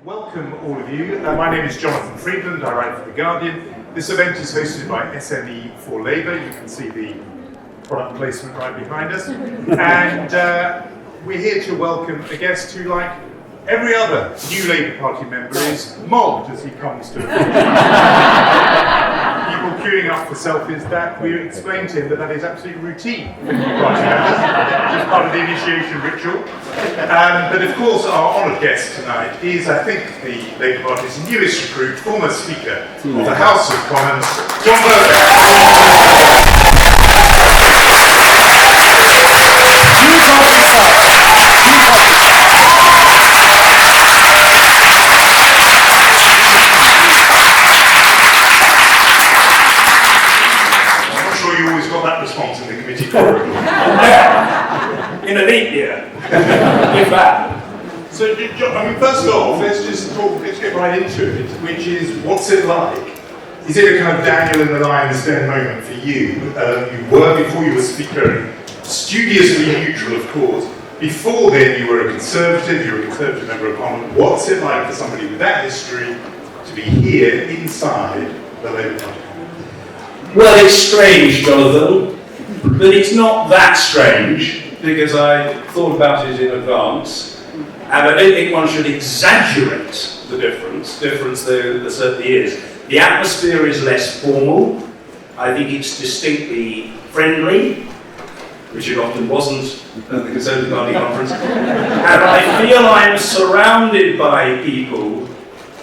Welcome all of you. My name is Jonathan Friedland, I write for The Guardian. This event is hosted by SME for Labour. You can see the product placement right behind us. And we're here to welcome a guest who, like every other new Labour Party member, is mobbed as he comes to people queuing up for selfies. That we explained to him that is absolutely routine for new party members, just part of the initiation ritual. But of course, our honoured guest tonight is, I think, the Labour Party's newest recruit, former Speaker of the House of Commons, John Bercow. That response in the committee corridor. In a leap year. If that. So, first off, let's get right into it, which is, what's it like? Is it a kind of Daniel in the lion's den moment for you? You were, before you were Speaker, studiously neutral, of course. Before then, you were a Conservative member of Parliament. What's it like for somebody with that history to be here inside the Labour Party? Well, it's strange, Jonathan, but it's not that strange because I thought about it in advance, and I don't think one should exaggerate the difference though there certainly is. The atmosphere is less formal. I think it's distinctly friendly, which it often wasn't at the Conservative Party conference, and I feel I'm surrounded by people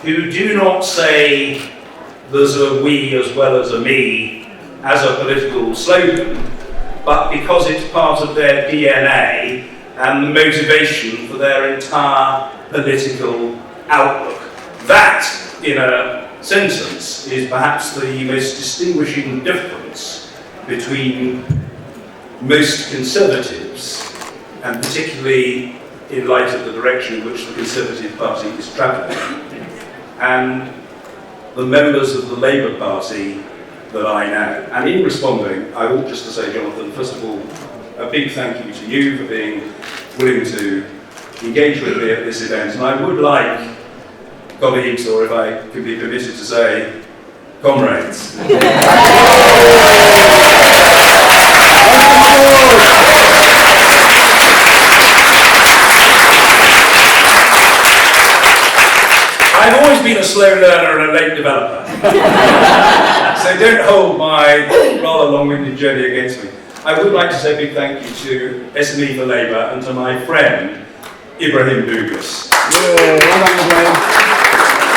who do not say there's a we as well as a me as a political slogan, but because it's part of their DNA and the motivation for their entire political outlook. That, in a sentence, is perhaps the most distinguishing difference between most Conservatives, and particularly in light of the direction in which the Conservative Party is travelling, and the members of the Labour Party that I know. And in responding, I ought just to say, Jonathan, first of all, a big thank you to you for being willing to engage with me at this event. And I would like colleagues, or if I could be permitted to say, comrades. I've always been a slow learner and a late developer. So don't hold my rather long-winded journey against me. I would like to say a big thank you to SME for Labour and to my friend, Ibrahim Dugas.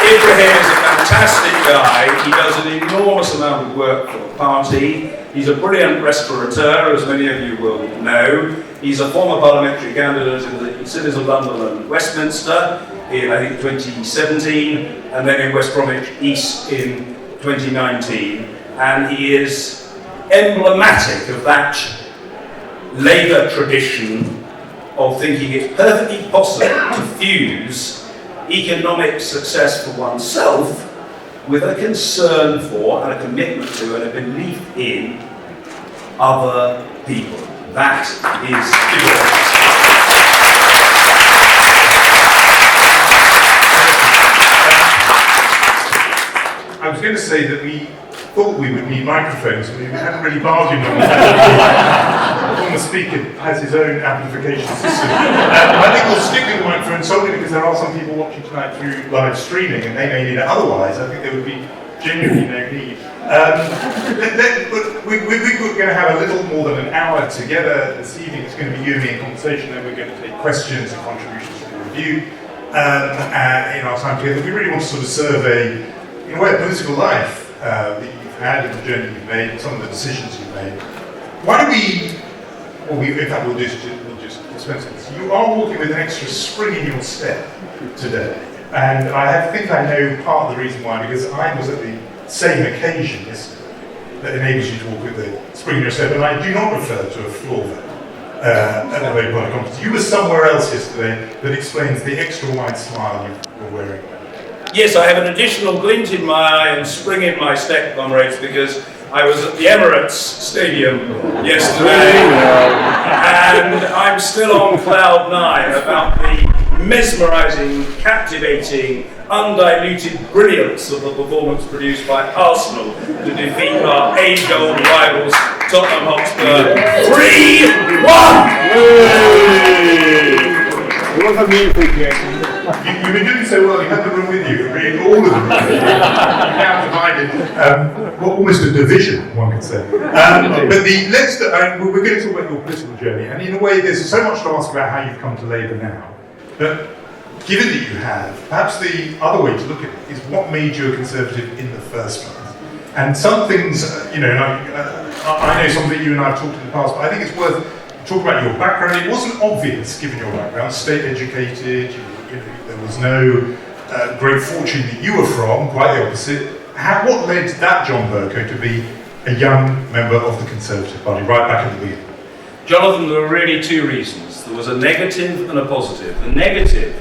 Ibrahim is a fantastic guy. He does an enormous amount of work for the party. He's a brilliant restaurateur, as many of you will know. He's a former parliamentary candidate in the cities of London and Westminster in, I think, 2017, and then in West Bromwich East in 2019, and he is emblematic of that Labour tradition of thinking it's perfectly possible to fuse economic success for oneself with a concern for and a commitment to and a belief in other people. That is important. I was going to say that we thought we would need microphones, but we hadn't really bargained on that. The former Speaker has his own amplification system. I think we'll stick with the microphone solely because there are some people watching tonight through live streaming, and they may need it otherwise. I think there would be genuinely no need. We're going to have a little more than an hour together this evening. It's going to be you and me in conversation, then we're going to take questions and contributions from the review in our time together. We really want to sort of survey, in a way, a political life that you've had and the journey you've made, some of the decisions you've made. Why don't in fact, we'll just dispense with this. You are walking with an extra spring in your step today. And I think I know part of the reason why, because I was at the same occasion yesterday that enables you to walk with the spring in your step, and I do not refer to a floor at the Labour Party conference. You were somewhere else yesterday that explains the extra wide smile you were wearing. Yes, I have an additional glint in my eye and spring in my step, comrades, because I was at the Emirates Stadium yesterday, and I'm still on cloud 9 about the mesmerising, captivating, undiluted brilliance of the performance produced by Arsenal to defeat our age-old rivals Tottenham Hotspur 3-1! What was music, You've been doing so well, you had the room with you, really, all of the room with you. You're now divided, well, almost a division, one could say. But we're going to talk about your political journey, and in a way there's so much to ask about how you've come to Labour now. But given that you have, perhaps the other way to look at it is what made you a Conservative in the first place. And some things, and I know something that you and I have talked in the past, but I think it's worth talk about your background. It wasn't obvious, given your background, state educated, there was no great fortune that you were from, quite the opposite. What led that John Bercow to be a young member of the Conservative Party, right back at the beginning? Jonathan, there were really two reasons. There was a negative and a positive. The negative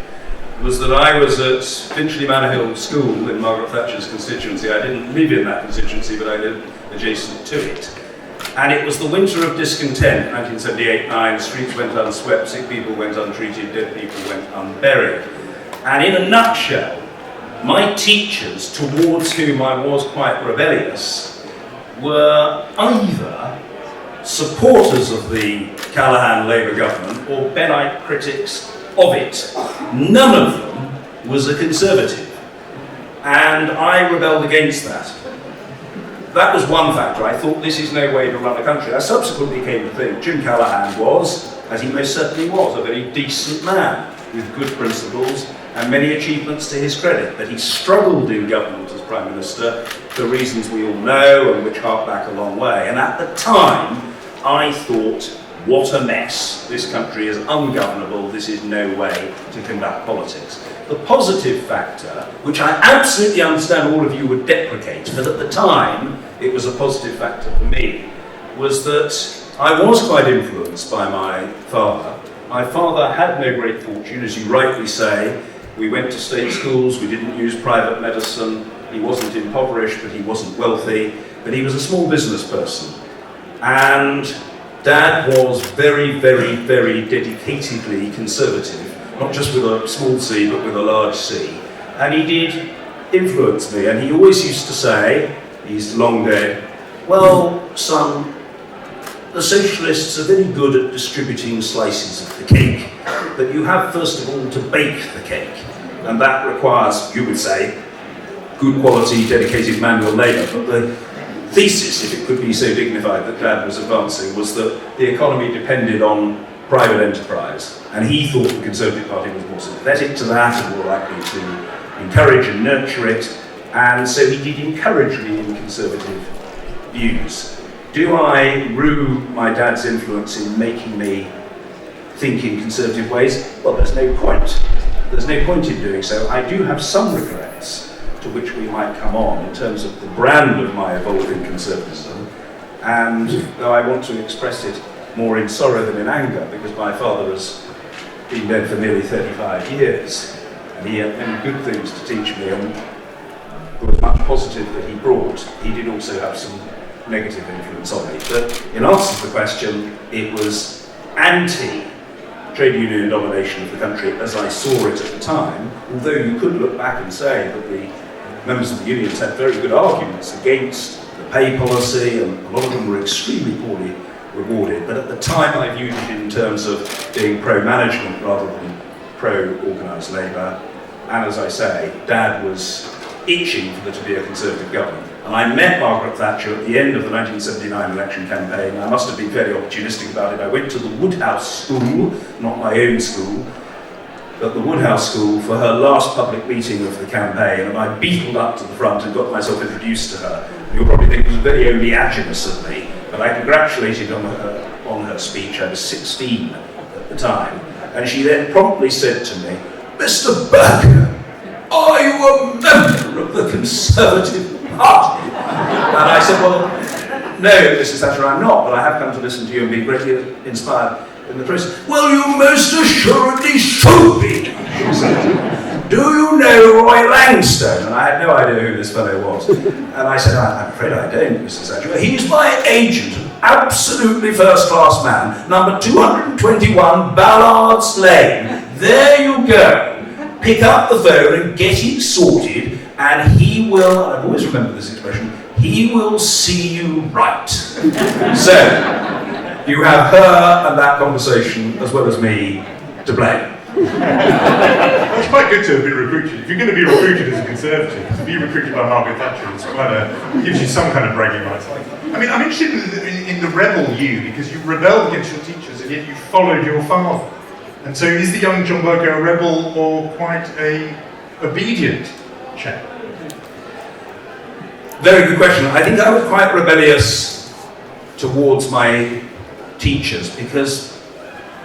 was that I was at Finchley Manor Hill School in Margaret Thatcher's constituency. I didn't live in that constituency, but I lived adjacent to it. And it was the winter of discontent, 1978-9, streets went unswept, sick people went untreated, dead people went unburied. And in a nutshell, my teachers, towards whom I was quite rebellious, were either supporters of the Callaghan Labour government or Bennite critics of it. None of them was a Conservative. And I rebelled against that. That was one factor. I thought this is no way to run a country. I subsequently came to think Jim Callaghan was, as he most certainly was, a very decent man with good principles and many achievements to his credit. That he struggled in government as Prime Minister for reasons we all know and which hark back a long way. And at the time, I thought, what a mess. This country is ungovernable. This is no way to conduct politics. The positive factor, which I absolutely understand all of you would deprecate, but at the time it was a positive factor for me, was that I was quite influenced by my father. My father had no great fortune, as you rightly say. We went to state schools, we didn't use private medicine, he wasn't impoverished, but he wasn't wealthy, but he was a small business person. And Dad was very, very, very dedicatedly conservative. Not just with a small c, but with a large C. And he did influence me, and he always used to say, he's long dead, well, son, the socialists are very good at distributing slices of the cake, but you have first of all to bake the cake. And that requires, you would say, good quality, dedicated manual labour. But the thesis, if it could be so dignified, that Dad was advancing was that the economy depended on private enterprise, and he thought the Conservative Party was more sympathetic to that and more likely to encourage and nurture it, and so he did encourage me in Conservative views. Do I rue my dad's influence in making me think in Conservative ways? Well, there's no point. There's no point in doing so. I do have some regrets, to which we might come on, in terms of the brand of my evolving conservatism, and though I want to express it more in sorrow than in anger, because my father has been dead for nearly 35 years, and he had many good things to teach me, and there was much positive that he brought. He did also have some negative influence on me. But in answer to the question, it was anti-trade union domination of the country as I saw it at the time, although you could look back and say that the members of the unions had very good arguments against the pay policy, and a lot of them were extremely poorly rewarded, but at the time I viewed it in terms of being pro-management rather than pro-organised labour, and as I say, Dad was itching for there to be a Conservative government. And I met Margaret Thatcher at the end of the 1979 election campaign. I must have been fairly opportunistic about it. I went to the Woodhouse School, not my own school, but the Woodhouse School for her last public meeting of the campaign, and I beetled up to the front and got myself introduced to her. You'll probably think it was very oleaginous of me, but I congratulated on her speech. I was 16 at the time, and she then promptly said to me, "Mr. Bercow, are you a member of the Conservative Party?" And I said, "Well, no, Mrs. Thatcher, I'm not, but I have come to listen to you and be greatly inspired in the process." "Well, you most assuredly should be," she said. "Do you know Roy Langstone?" And I had no idea who this fellow was. And I said, "I'm afraid I don't, Mrs. Thatcher. He's my agent, an absolutely first-class man, number 221 Ballard's Lane, there you go. Pick up the phone and get it sorted, and he will, and I've always remembered this expression, he will see you right. So, you have her and that conversation, as well as me, to blame. It's quite good to have been recruited. If you're going to be recruited as a Conservative, to be recruited by Margaret Thatcher is gives you some kind of bragging rights. I mean, I'm interested in the rebel you, because you rebelled against your teachers, and yet you followed your father. And so is the young John Bercow a rebel or quite a obedient chap? Very good question. I think I was quite rebellious towards my teachers because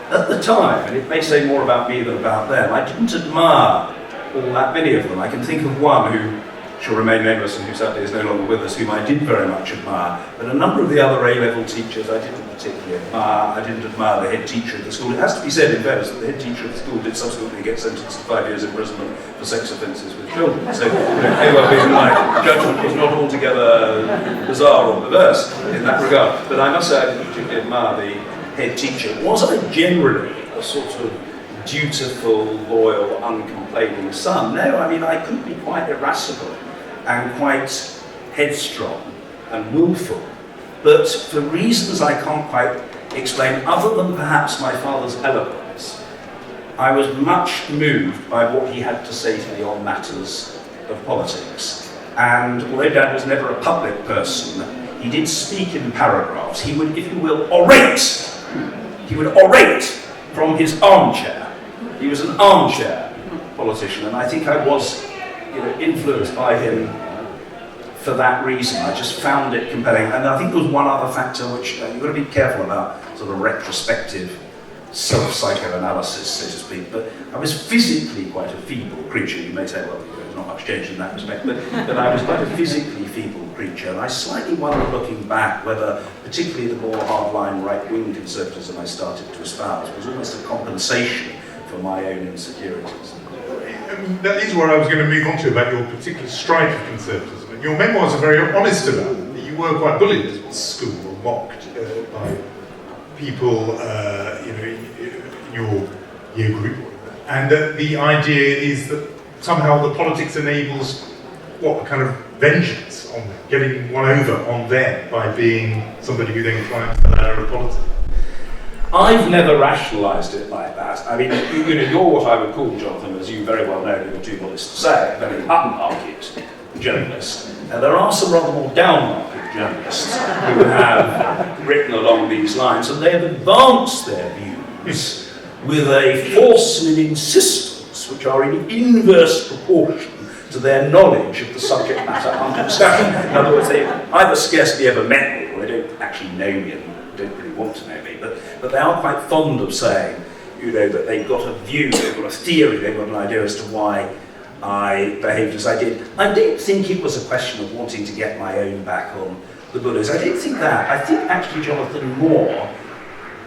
at the time, and it may say more about me than about them, I didn't admire all that many of them. I can think of one who shall remain nameless and who sadly is no longer with us, whom I did very much admire. But a number of the other A-level teachers I didn't particularly admire. I didn't admire the head teacher of the school. It has to be said in fairness that the head teacher of the school did subsequently get sentenced to 5 years imprisonment for sex offences with children. So, may well be my judgment was not altogether bizarre or perverse in that regard. But I must say I didn't particularly admire the head teacher. Was I generally a sort of dutiful, loyal, uncomplaining son? No, I mean, I could be quite irascible and quite headstrong and willful, but for reasons I can't quite explain, other than perhaps my father's eloquence, I was much moved by what he had to say to me on matters of politics. And although Dad was never a public person, he did speak in paragraphs. He would, if you will, orate. He would orate from his armchair. He was an armchair politician, and I think I was influenced by him for that reason. I just found it compelling. And I think there was one other factor which you've got to be careful about, sort of retrospective self-psychoanalysis, so to speak, but I was physically quite a feeble creature. You may say, well, there's not much change in that respect, but I was quite a physically feeble creature, and I slightly wonder, looking back, whether particularly the more hardline right-wing conservatism I started to espouse was almost a compensation for my own insecurities. That is where I was going to move on to, about your particular strike of conservatism. And your memoirs are very honest about it. You were quite bullied at school or mocked by people, in your year group. And the idea is that somehow the politics enables, a kind of vengeance on them, getting one over on them by being somebody who then climbs the ladder of politics. I've never rationalised it like that. I mean, you're what I would call, Jonathan, as you very well know, you're too modest to say, a very upmarket journalist. And there are some rather more downmarket journalists who have written along these lines, and they have advanced their views with a force and an insistence which are in inverse proportion to their knowledge of the subject matter under discussion. In other words, they either scarcely ever met me, or they don't actually know me and don't really want to know me, but they are quite fond of saying, that they've got a view, they've got a theory, they've got an idea as to why I behaved as I did. I don't think it was a question of wanting to get my own back on the bullies. I don't think that. I think actually, Jonathan, more,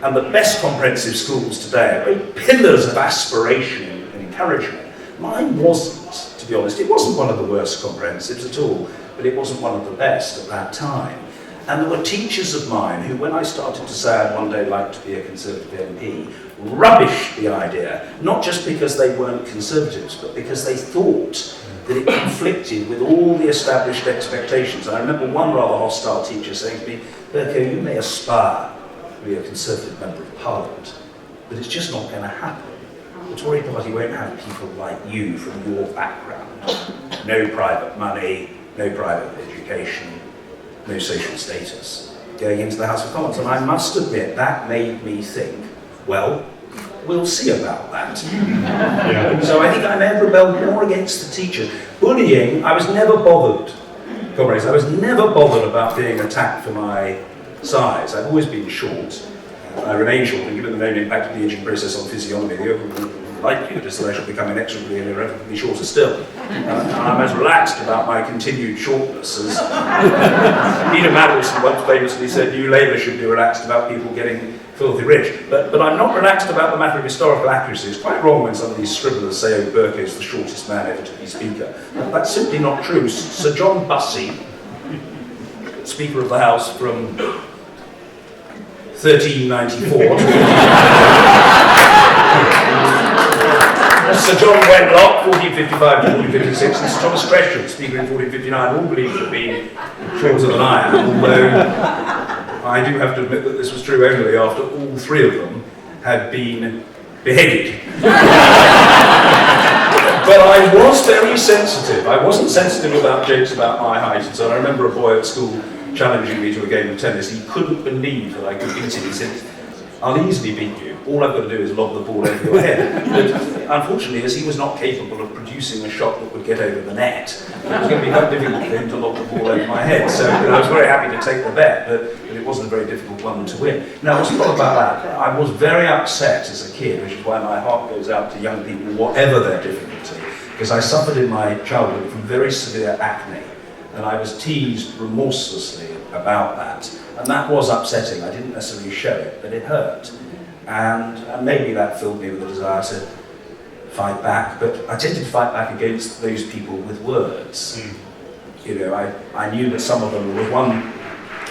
and the best comprehensive schools today are great pillars of aspiration and encouragement. Mine wasn't, to be honest. It wasn't one of the worst comprehensives at all, but it wasn't one of the best at that time. And there were teachers of mine who, when I started to say I'd one day like to be a Conservative MP, rubbished the idea, not just because they weren't Conservatives, but because they thought that it conflicted with all the established expectations. And I remember one rather hostile teacher saying to me, Bercow, you may aspire to be a Conservative Member of Parliament, but it's just not going to happen. The Tory party won't have people like you from your background. No private money, no private education, no social status, going into the House of Commons. And I must admit, that made me think, well, we'll see about that. Yeah. So I think I may have rebelled more against the teachers. Bullying, I was never bothered, comrades, I was never bothered about being attacked for my size. I've always been short. I remain short, and given the known impact of the aging process on physiognomy, the overall likelihood is that I shall become inexorably and irrevocably shorter still. I'm as relaxed about my continued shortness as Peter Mandelson once famously said, New Labour should be relaxed about people getting filthy rich. But I'm not relaxed about the matter of historical accuracy. It's quite wrong when some of these scribblers say, oh, Bercow is the shortest man ever to be Speaker. That's simply not true. Sir John Bussey, Speaker of the House from 1394 Sir John Wenlock, 1455 to 1456, and Sir Thomas Gresham, speaker in 1459, all believed to have been shorter than I am, although I do have to admit that this was true only after all three of them had been beheaded. But I was very sensitive. I wasn't sensitive about jokes about my height, and so I remember a boy at school challenging me to a game of tennis. He couldn't believe that I could beat him. He said, "I'll easily beat you. All I've got to do is lob the ball over your head." But unfortunately, as he was not capable of producing a shot that would get over the net, it was going to be quite difficult for him to lob the ball over my head. So I was very happy to take the bet, but it wasn't a very difficult one to win. Now, what's not about that? I was very upset as a kid, which is why my heart goes out to young people, whatever their difficulty, because I suffered in my childhood from very severe acne, and I was teased remorselessly about that. And that was upsetting. I didn't necessarily show it, but it hurt. And maybe that filled me with a desire to fight back, but I tended to fight back against those people with words. You know, I knew that some of them, there was one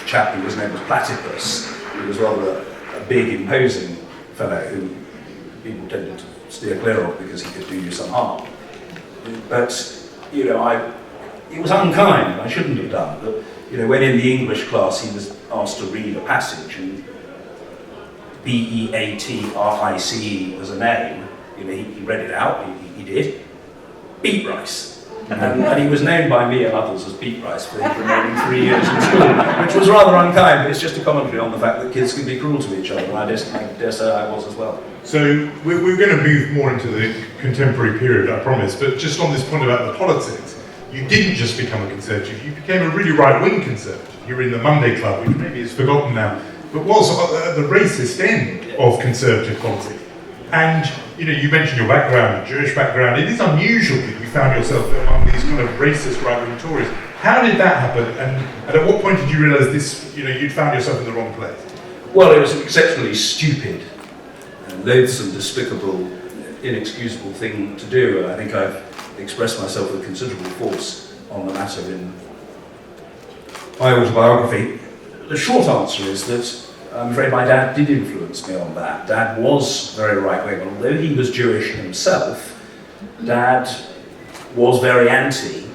chap who was named as Platypus, who was rather a big, imposing fellow who people tended to steer clear of because he could do you some harm. But, you know, it was unkind, I shouldn't have done, but, you know, when in the English class he was asked to read a passage, and Beatrice was a name, you know, he read it out, he did, beet rice. And he was known by me and others as Beet Rice for his remaining 3 years in school, which was rather unkind, but it's just a commentary on the fact that kids can be cruel to each other, and I dare say I was as well. So we're going to move more into the contemporary period, I promise, but just on this point about the politics, you didn't just become a Conservative, you became a really right-wing Conservative. You were in the Monday Club, which maybe is forgotten now, but was at the racist end of Conservative politics. And you know, you mentioned your background, your Jewish background. It is unusual that you found yourself among these kind of racist right-wing Tories. How did that happen? And at what point did you realise this? You know, you'd found yourself in the wrong place. Well, it was an exceptionally stupid, loathsome, despicable, inexcusable thing to do. And I think I've expressed myself with considerable force on the matter in my autobiography. The short answer is that I'm afraid my dad did influence me on that. Dad was very right-wing. Although he was Jewish himself, Dad was very anti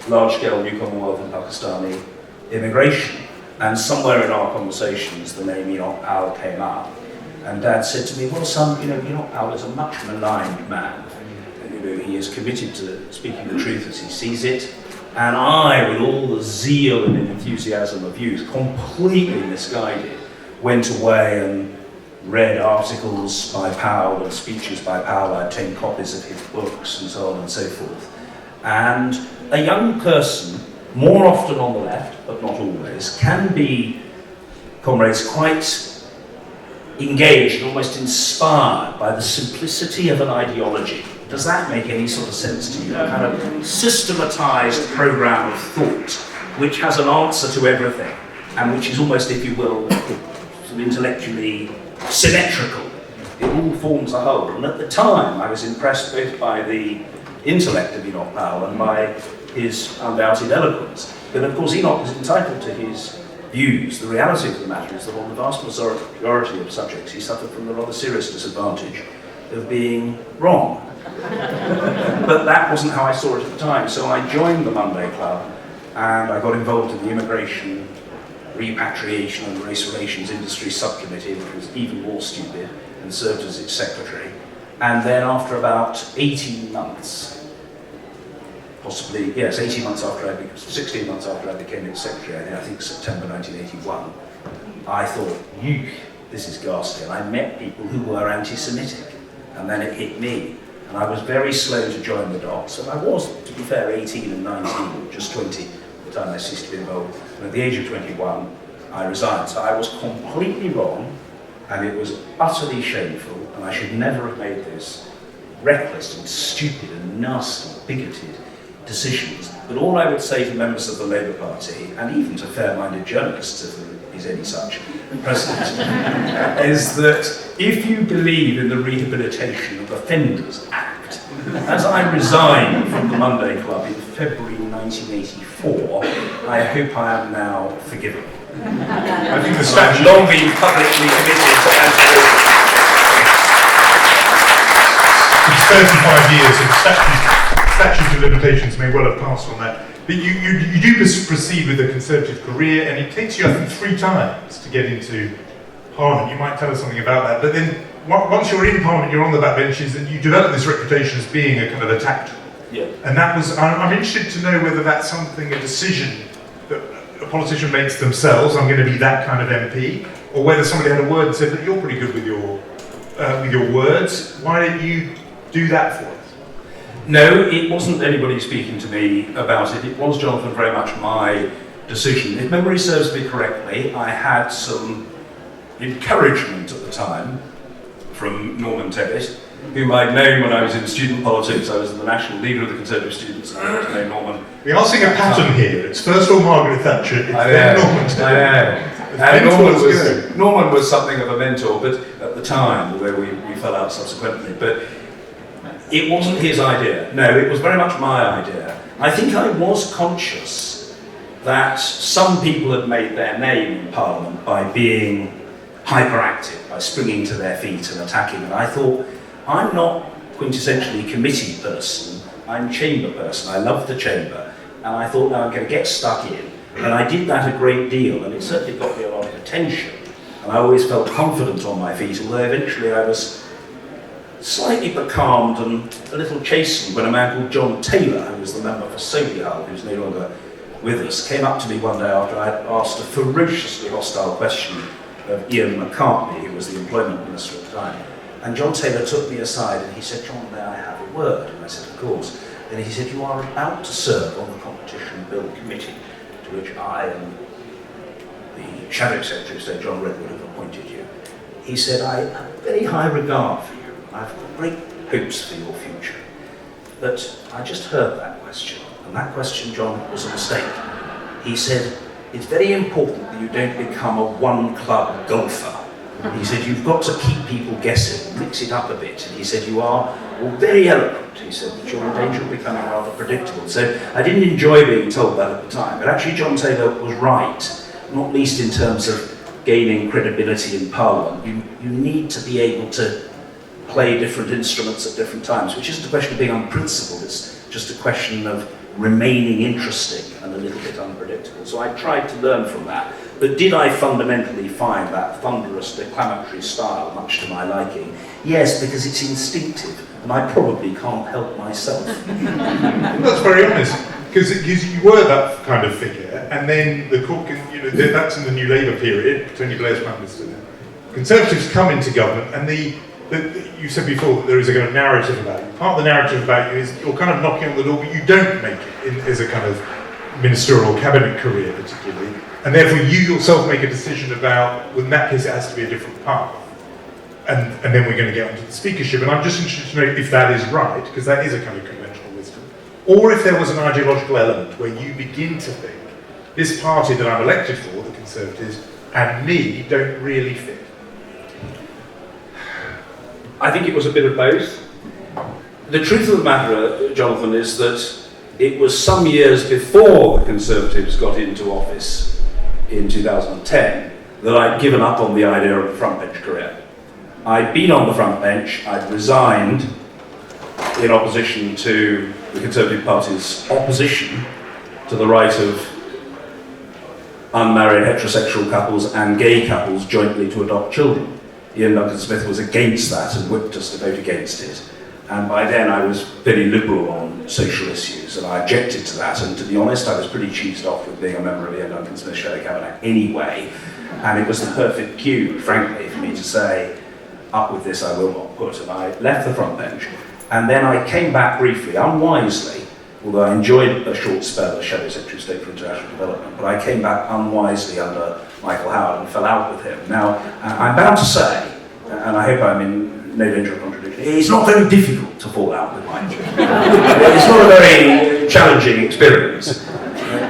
large-scale New Commonwealth and Pakistani immigration. And somewhere in our conversations, the name Enoch Powell came up. And Dad said to me, "Well, son, you know, Enoch Powell is a much maligned man. And, you know, he is committed to speaking the truth as he sees it. And I, with all the zeal and enthusiasm of youth, completely misguided, went away and read articles by Powell and speeches by Powell. I obtained copies of his books and so on and so forth. And a young person, more often on the left, but not always, can be, comrades, quite engaged, almost inspired by the simplicity of an ideology. Does that make any sort of sense to you? A kind of systematized program of thought, which has an answer to everything, and which is almost, if you will, intellectually symmetrical. It all forms a whole. And at the time, I was impressed both by the intellect of Enoch Powell and by his undoubted eloquence. But of course, Enoch is entitled to his views. The reality of the matter is that on the vast majority of subjects, he suffered from the rather serious disadvantage of being wrong. But that wasn't how I saw it at the time. So I joined the Monday Club, and I got involved in the immigration, repatriation and race relations industry subcommittee, which was even more stupid, and served as its secretary. And then after about 18 months, possibly, yes, 18 months after 16 months after I became its secretary, I think September 1981, I thought, this is ghastly. And I met people who were anti-Semitic, and then it hit me. And I was very slow to join the dots, and I was, to be fair, 18 and 19, just 20. The time I ceased to be involved. And at the age of 21, I resigned. So I was completely wrong, and it was utterly shameful, and I should never have made this reckless and stupid and nasty, bigoted decisions. But all I would say to members of the Labour Party, and even to fair-minded journalists, if there is any such present, is that if you believe in the Rehabilitation of Offenders Act, as I resigned from the Monday Club in February 1984, I hope I am now forgiven. I think the statute long been publicly committed to anti-racism. 35 years of statute of limitations may well have passed on that. But you do proceed with a Conservative career, and it takes you, I think, 3 times to get into Parliament. You might tell us something about that. But then, once you're in Parliament, you're on the backbenches, and you develop this reputation as being a kind of a tactician. Yeah. And that was, I'm interested to know whether that's something, a decision that a politician makes themselves, I'm going to be that kind of MP, or whether somebody had a word and said that you're pretty good with your words. Why didn't you do that for us? No, it wasn't anybody speaking to me about it. It was, Jonathan, very much my decision. If memory serves me correctly, I had some encouragement at the time from Norman Tebbit, whom I'd known when I was in student politics. I was the national leader of the Conservative students, and I got to know Norman. We are seeing a pattern here. It's first of all Margaret Thatcher, it's then Norman Tebbit. I know. Norman was something of a mentor, but at the time, although we fell out subsequently. But it wasn't his idea. No, it was very much my idea. I think I was conscious that some people had made their name in Parliament by being hyperactive, by springing to their feet and attacking. And I thought, I'm not quintessentially committee person, I'm chamber person. I love the chamber. And I thought, now I'm going to get stuck in. And I did that a great deal, and it certainly got me a lot of attention. And I always felt confident on my feet, although eventually I was slightly becalmed and a little chastened when a man called John Taylor, who was the member for Solihull, who's no longer with us, came up to me one day after I'd asked a ferociously hostile question of Ian McCartney, who was the employment minister at the time. And John Taylor took me aside and he said, "John, may I have a word?" And I said, "Of course." And he said, "You are about to serve on the Competition Bill Committee, to which I and the Shadow Secretary of State, John Redwood, have appointed you." He said, "I have very high regard for you. I've got great hopes for your future. But I just heard that question, and that question, John, was a mistake." He said, "It's very important that you don't become a one-club golfer." He said, "You've got to keep people guessing, mix it up a bit." And he said, "You are very eloquent." He said, "But you're in danger of becoming rather predictable." So I didn't enjoy being told that at the time, but actually John Taylor was right, not least in terms of gaining credibility in Parliament. You need to be able to play different instruments at different times, which isn't a question of being unprincipled, it's just a question of remaining interesting and a little bit unpredictable. So I tried to learn from that. But did I fundamentally find that thunderous declamatory style much to my liking? Yes, because it's instinctive, and I probably can't help myself. That's very honest, because you were that kind of figure, and then the court, that's in the New Labour period, Tony Blair's Prime Minister. Conservatives come into government, and you said before that there is a kind of narrative about you. Part of the narrative about you is you're kind of knocking on the door, but you don't make it as a kind of ministerial cabinet career particularly, and therefore you yourself make a decision about, well, in that case it has to be a different path. And then we're going to get onto the speakership, and I'm just interested to know if that is right, because that is a kind of conventional wisdom, or if there was an ideological element where you begin to think, this party that I'm elected for, the Conservatives, and me don't really fit. I think it was a bit of both. The truth of the matter, Jonathan, is that it was some years before the Conservatives got into office in 2010 that I'd given up on the idea of a front bench career. I'd been on the front bench, I'd resigned in opposition to the Conservative Party's opposition to the right of unmarried heterosexual couples and gay couples jointly to adopt children. Ian Duncan Smith was against that and whipped us to vote against it. And by then I was very liberal on social issues, and I objected to that. And to be honest, I was pretty cheesed off with being a member of Ian Duncan Smith's Shadow Cabinet anyway. And it was the perfect cue, frankly, for me to say, up with this I will not put. And I left the front bench. And then I came back briefly, unwisely, although I enjoyed a short spell as Shadow Secretary of State for International Development, but I came back unwisely under Michael Howard and fell out with him. Now, I'm bound to say, and I hope I'm in no danger of contradiction, it's not very difficult to fall out with Michael. It's not a very challenging experience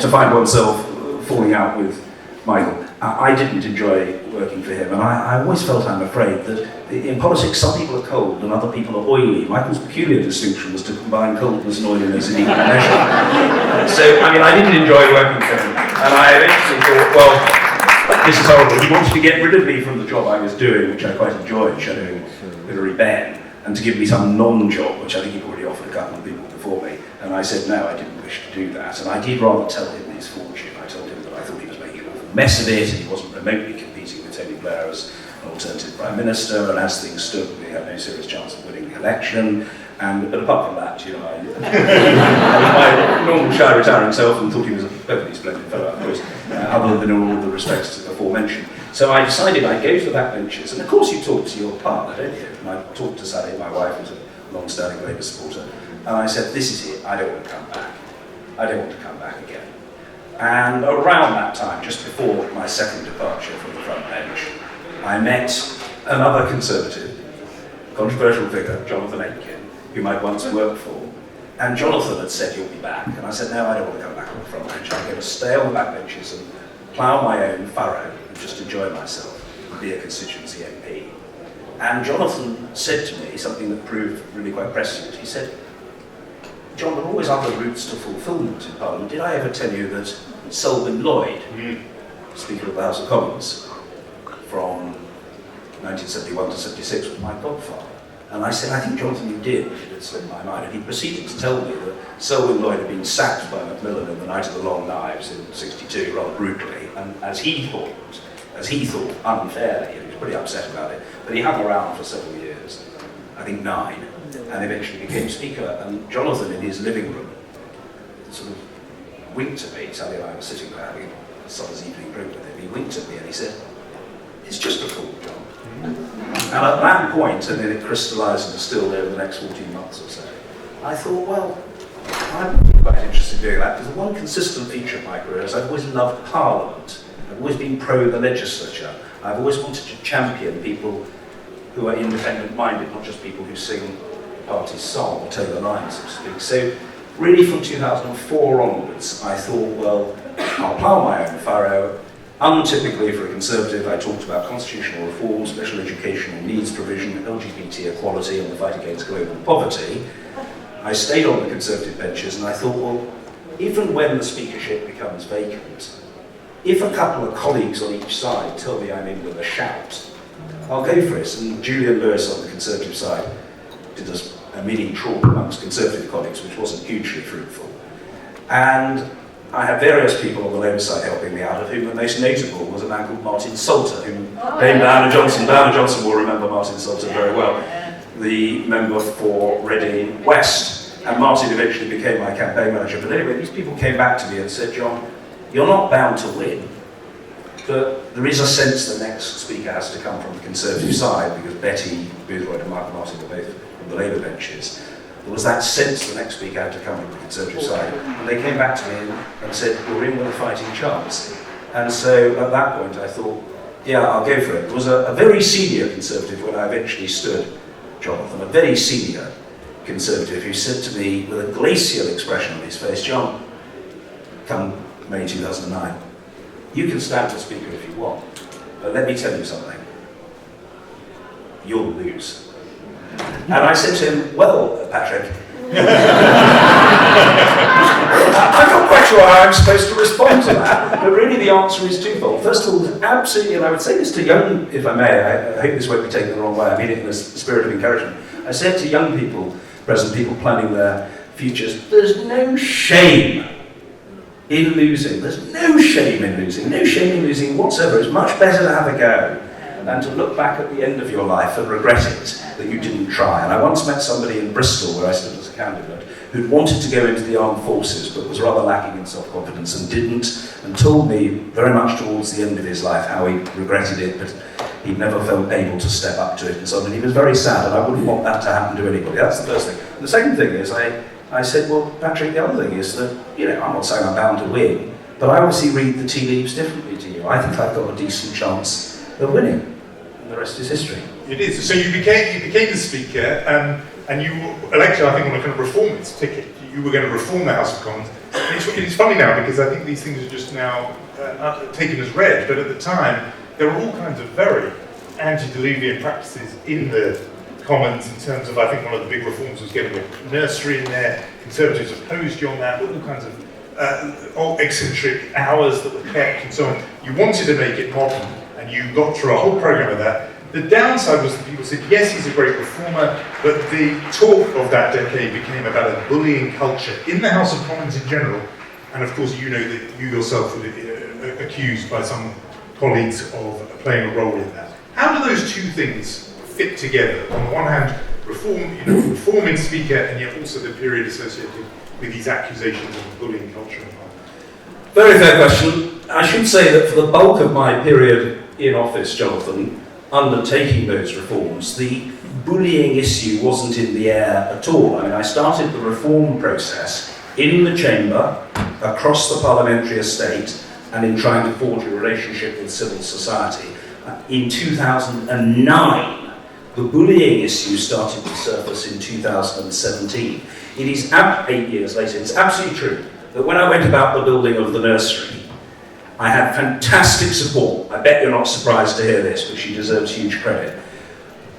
to find oneself falling out with Michael. I didn't enjoy working for him, and I always felt, I'm afraid, that in politics some people are cold and other people are oily. Michael's peculiar distinction was to combine coldness and oiliness in equal measure. So, I didn't enjoy working for him, and I eventually thought, well, this is horrible. He wanted to get rid of me from the job I was doing, which I quite enjoyed, shadowing Hilary Benn. and to give me some non-job, which I think he'd already offered a couple of people before me. And I said, no, I didn't wish to do that. And I did rather tell him his fortune. I told him that I thought he was making a mess of it, and he wasn't remotely competing with Tony Blair as an alternative Prime Minister, and as things stood, we had no serious chance of winning the election. But apart from that, you know, I was my normal shy retiring self and thought he was a perfectly splendid fellow, of course, other than all the respects aforementioned. So I decided I'd go to the backbenches, and of course you talk to your partner, don't you? And I talked to Sally, my wife, who's a long-standing Labour supporter, and I said, this is it, I don't want to come back. I don't want to come back again. And around that time, just before my second departure from the front bench, I met another Conservative, controversial figure, Jonathan Aitken, whom I'd once worked for. And Jonathan had said, you'll be back. And I said, no, I don't want to come back on the front bench. I'm going to stay on the backbenches and plough my own furrow and just enjoy myself and be a constituency MP. And Jonathan said to me something that proved really quite prescient. He said, John, there are always other routes to fulfilment in Parliament. Did I ever tell you that Selwyn Lloyd, Speaker of the House of Commons, from 1971 to 76 was my godfather? And I said, I think, Jonathan, you did, which had slipped my mind. And he proceeded to tell me that Selwyn Lloyd had been sacked by Macmillan in the Night of the Long Knives in 62, rather brutally, and as he thought, unfairly, and he was pretty upset about it, but he hung around for several years, I think 9, and eventually became Speaker. And Jonathan, in his living room, sort of winked at me. Sally and I were sitting there having a summer's evening drink with him. He winked at me and he said, it's just a thought, John. And at that point, and then it crystallised and distilled over the next 14 months or so, I thought, well, I'm quite interested in doing that, because the one consistent feature of my career is I've always loved Parliament. I've always been pro the legislature. I've always wanted to champion people who are independent-minded, not just people who sing party song or toe the line, so to speak. So really from 2004 onwards, I thought, well, I'll plough my own furrow. Untypically for a Conservative, I talked about constitutional reform, special educational needs provision, LGBT equality and the fight against global poverty. I stayed on the Conservative benches and I thought, well, even when the speakership becomes vacant, if a couple of colleagues on each side tell me I'm in with a shout, I'll go for it. And Julian Lewis on the Conservative side did a mini talk amongst Conservative colleagues, which wasn't hugely fruitful. And I had various people on the Labour side helping me out, of whom the most notable was a man called Martin Salter, whom Dame Diana Johnson will remember Martin Salter very well, the member for Reading West. And Martin eventually became my campaign manager. But anyway, these people came back to me and said, John, you're not bound to win, but there is a sense the next speaker has to come from the Conservative side, because Betty Boothroyd and Mark Martin were both from the Labour benches. There was that sense the next speaker had to come from the Conservative side. And they came back to me and said, we're in with a fighting chance. And so at that point I thought, yeah, I'll go for it. There was a very senior Conservative when I eventually stood, Jonathan, a very senior Conservative who said to me with a glacial expression on his face, John, come May 2009, you can stand for Speaker if you want, but let me tell you something, you'll lose. And I said to him, well, Patrick, I'm not quite sure how I'm supposed to respond to that, but really the answer is twofold. First of all, absolutely, and I would say this to young, if I may, I hope this won't be taken the wrong way, I mean it in the spirit of encouragement. I said to young people, present people planning their futures, there's no shame in losing. There's no shame in losing. No shame in losing whatsoever. It's much better to have a go than to look back at the end of your life and regret it that you didn't try. And I once met somebody in Bristol, where I stood as a candidate, who'd wanted to go into the armed forces but was rather lacking in self-confidence and didn't, and told me very much towards the end of his life how he regretted it, but he'd never felt able to step up to it and so on. And he was very sad, and I wouldn't want that to happen to anybody. That's the first thing. And the second thing is, I said, well, Patrick, the other thing is that, I'm not saying I'm bound to win, but I obviously read the tea leaves differently to you. I think I've got a decent chance of winning. And the rest is history. It is. So you became the Speaker, and you were elected, I think, on a kind of reformist ticket. You were going to reform the House of Commons. And it's funny now, because I think these things are just now taken as read, but at the time, there were all kinds of very antediluvian practices in the Commons in terms of, I think one of the big reforms was getting a nursery in there. Conservatives opposed you on that, all kinds of eccentric hours that were kept and so on. You wanted to make it modern, and you got through a whole programme of that. The downside was that people said, yes, he's a great reformer, but the talk of that decade became about a bullying culture in the House of Commons in general, and of course you know that you yourself were accused by some colleagues of playing a role in that. How do those two things fit together? On the one hand, reforming Speaker, and yet also the period associated with these accusations of a bullying culture in Parliament? Very fair question. I should say that for the bulk of my period in office, Jonathan, undertaking those reforms, the bullying issue wasn't in the air at all. I mean, I started the reform process in the chamber, across the parliamentary estate, and in trying to forge a relationship with civil society. In 2009, the bullying issue started to surface in 2017. It is 8 years later, it's absolutely true that when I went about the building of the nursery, I had fantastic support. I bet you're not surprised to hear this, but she deserves huge credit.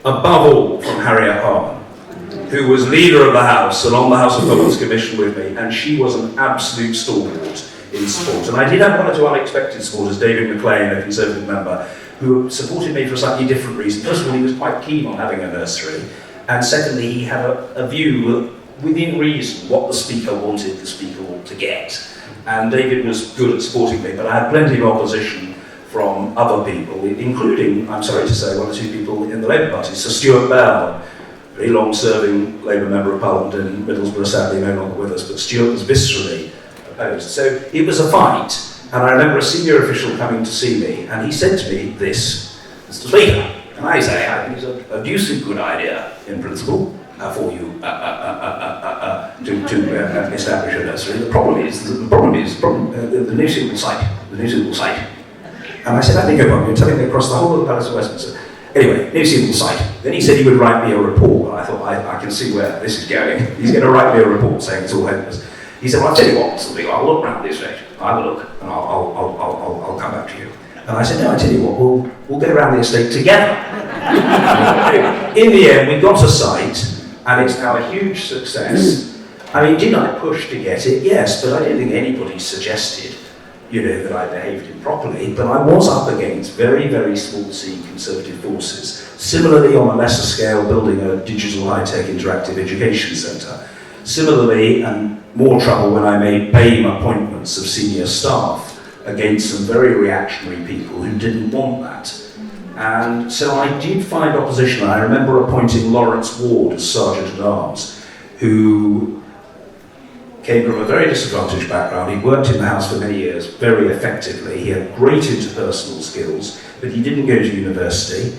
Above all, from Harriet Harman, who was leader of the House and on the House of Commons Commission with me, and she was an absolute stalwart in support. And I did have one or two unexpected supporters, David McLean, a Conservative member, who supported me for a slightly different reason. First of all, he was quite keen on having a nursery, and secondly, he had a view that, within reason, what the Speaker wanted the Speaker to get. And David was good at supporting me, but I had plenty of opposition from other people, including, I'm sorry to say, one or two people in the Labour Party. Sir Stuart Bell, a very long-serving Labour Member of Parliament in Middlesbrough, sadly no longer with us, but Stuart was viscerally opposed. So it was a fight, and I remember a senior official coming to see me, and he said to me this, Mr. Speaker, and I say, I think it's a deuced good idea, in principle, for you to establish a nursery. The problem is the new single site. And I said, I think you're telling me across the whole of the Palace of Westminster. Anyway, new single site. Then he said he would write me a report, and I thought, I can see where this is going. He's going to write me a report saying it's all hopeless. He said, well, I'll tell you what, Mr. Speaker, I'll look round the estate. I will look, and I'll come back to you. And I said, no, I tell you what, we'll get around the estate together. In the end, we got a site, and it's now a huge success. I mean, did I push to get it? Yes, but I don't think anybody suggested, that I behaved improperly, but I was up against very, very small C Conservative forces. Similarly, on a lesser scale, building a digital high-tech interactive education centre. Similarly, and more trouble when I made BAME appointments of senior staff against some very reactionary people who didn't want that. And so I did find opposition. I remember appointing Lawrence Ward as Sergeant-at-Arms, who came from a very disadvantaged background. He worked in the House for many years, very effectively. He had great interpersonal skills, but he didn't go to university.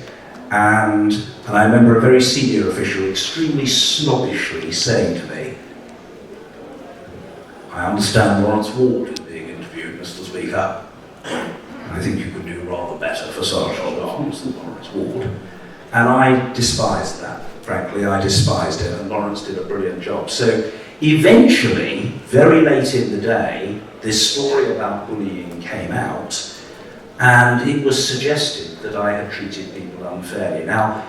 And I remember a very senior official extremely snobbishly saying to me, I understand Lawrence Ward is being interviewed, Mr. Speaker. I think you could do rather better for Sergeant-at-Arms than Lawrence Ward. And I despised that, frankly. I despised it, and Lawrence did a brilliant job. So eventually, very late in the day, this story about bullying came out, and it was suggested that I had treated people unfairly. Now,